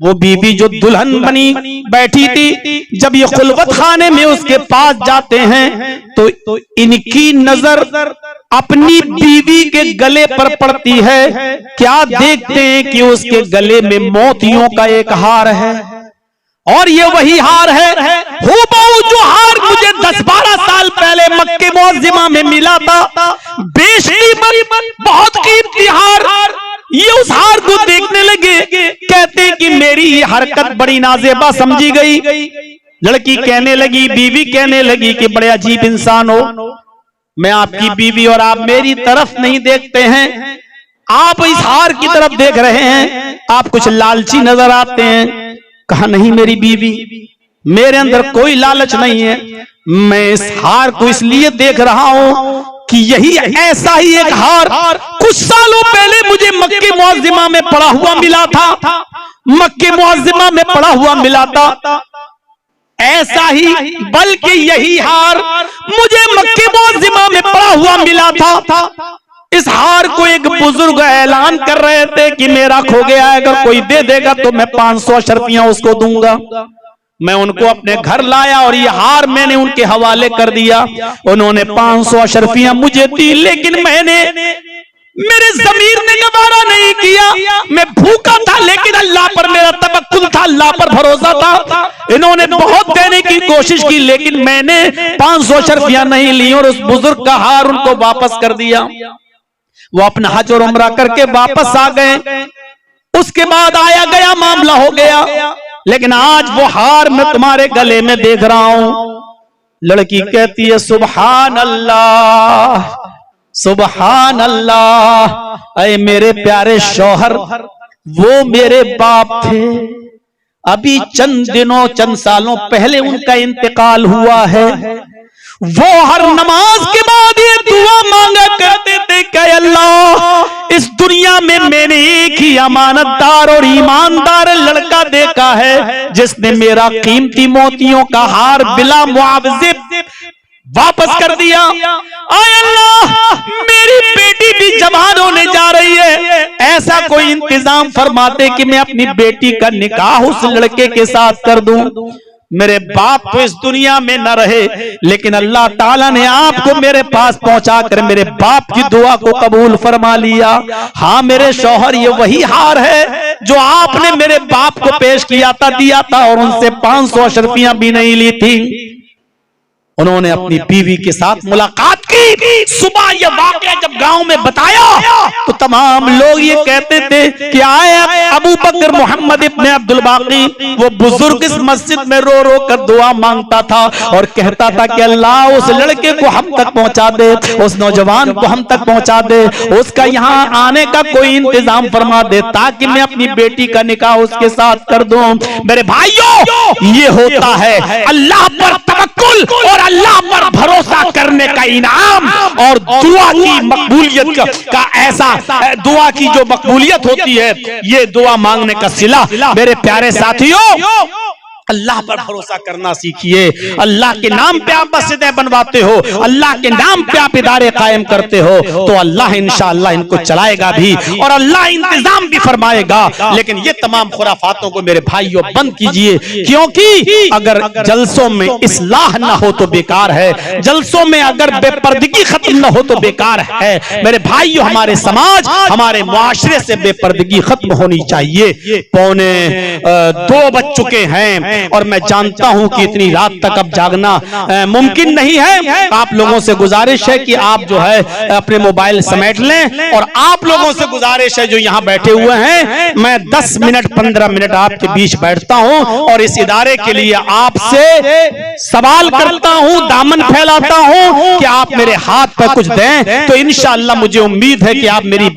वो बीवी जो दुल्हन बनी बैठी थी, जब ये खुलवत खाने में उसके पास जाते हैं तो इनकी नजर अपनी बीवी के गले पर पड़ती है। क्या देखते हैं कि उसके गले में मोतियों का एक हार है, और ये वही हार है हूबहू जो हार मुझे 10-12 साल पहले मक्के मुअज्जिमा में मिला था, बेशकीमत बहुत कीमती हार। ये उस हार को देखने लगे, कहते कि मेरी ये हरकत बड़ी नाजेबा समझी गई। लड़की कहने लगी, बीवी कहने लगी कि बड़े अजीब इंसान हो, मैं आपकी बीवी और आप मेरी तरफ नहीं देखते हैं, आप इस हार की तरफ देख रहे हैं, आप कुछ लालची नजर आते हैं। कहा नहीं मेरी बीवी, मेरे अंदर कोई लालच नहीं है, मैं इस हार को इसलिए देख रहा हूं कि यही ऐसा ही एक हार कुछ सालों पहले मुझे मक्के मुअज्जिमा में पड़ा हुआ मिला था, मक्के मुअज्जिमा में पड़ा हुआ मिला था। ऐसा ही बल्कि यही हार मुझे मक्के मुअज्जिमा में पड़ा हुआ मिला था। इस हार को एक बुजुर्ग ऐलान कर रहे थे कि मेरा खो गया है, अगर कोई दे देगा तो मैं 500 अशरफियां उसको दूंगा। मैं उनको अपने घर लाया और ये हार मैंने उनके हवाले कर दिया। उन्होंने 500 अशरफियां मुझे दी, लेकिन मेरे ज़मीर ने गवारा नहीं किया। मैं भूखा था लेकिन अल्लाह पर मेरा तवक्कुल था, अल्लाह पर भरोसा था। इन्होंने बहुत देने की कोशिश की लेकिन मैंने 500 अशरफियां नहीं ली और उस बुजुर्ग का हार उनको वापस कर दिया। वो अपना हज और उम्रा करके वापस आ गए। उसके बाद आया गया मामला हो गया, लेकिन आज वो हार मैं तुम्हारे गले में देख रहा हूं। लड़की कहती है सुभान अल्लाह, सुभान अल्लाह। अरे मेरे प्यारे शौहर, वो मेरे बाप थे, अभी चंद दिनों चंद सालों पहले उनका इंतकाल हुआ है। वो हर नमाज के बाद ये दुआ मांगा करते थे कि अल्लाह, इस दुनिया में मैंने एक ही अमानतदार और ईमानदार लड़का देखा है जिसने मेरा कीमती मोतियों का हार बिला मुआवजे वापस कर दिया। आय अल्लाह, मेरी बेटी भी जवान होने जा रही है, ऐसा कोई इंतजाम फरमाते कि मैं अपनी बेटी का निकाह उस लड़के के साथ कर दूं। मेरे बाप तो इस दुनिया में न रहे, लेकिन अल्लाह ताला ने आपको मेरे पास पहुंचाकर मेरे बाप की दुआ को कबूल फरमा लिया। हाँ मेरे शौहर, ये वही हार है जो आपने मेरे बाप को पेश किया था, दिया था, और उनसे 500 अशरफियां भी नहीं ली थी। उन्होंने अपनी बीवी के साथ मुलाकात की। सुबह ये वाकया जब गांव में बताया तो तमाम लोग ये कहते थे कि आए अबू बकर मोहम्मद इब्ने अब्दुल बाकी, वो बुजुर्ग इस मस्जिद में रो रो कर दुआ मांगता था और कहता था कि अल्लाह उस लड़के को हम तक पहुंचा दे, उस नौजवान को हम तक पहुंचा दे, उसका यहाँ आने का कोई इंतजाम फरमा दे ताकि मैं अपनी बेटी का निकाह उसके साथ कर दूं। मेरे भाइयों, ये होता है अल्लाह पर तवक्कुल और अल्लाह पर भरोसा करने का इनाम, और दुआ की मकबूलियत का ऐसा, दुआ की जो मकबूलियत होती है, ये दुआ मांगने का सिला। मेरे प्यारे साथियों, अल्लाह पर भरोसा करना सीखिए। अल्लाह के नाम पे आप मस्जिदें बनवाते हो, अल्लाह के नाम पे आप इदारे कायम करते हो, तो अल्लाह इंशाअल्लाह इनको चलाएगा भी और अल्लाह इंतजाम भी फरमाएगा। लेकिन ये तमाम खुराफातों को मेरे भाइयों बंद कीजिए, क्योंकि अगर जलसों में इस्लाह ना हो तो बेकार है, जलसों में अगर बेपर्दगी खत्म ना हो तो बेकार है। मेरे भाइयों, हमारे समाज, हमारे मुआशरे से बेपर्दगी खत्म होनी चाहिए। 1:45 बज चुके हैं और मैं जानता हूं कि इतनी रात तक अब जागना मुमकिन नहीं है। आप लोगों से गुजारिश है कि आप जो है अपने मोबाइल समेट लें, और आप लोगों से गुजारिश है जो यहां बैठे हुए हैं, मैं 10 मिनट 15 मिनट आपके बीच बैठता हूं और इस इदारे के लिए आपसे सवाल करता हूं, दामन फैलाता हूं कि आप मेरे हाथ पर कुछ दें, तो इंशाअल्लाह मुझे उम्मीद है कि आप मेरी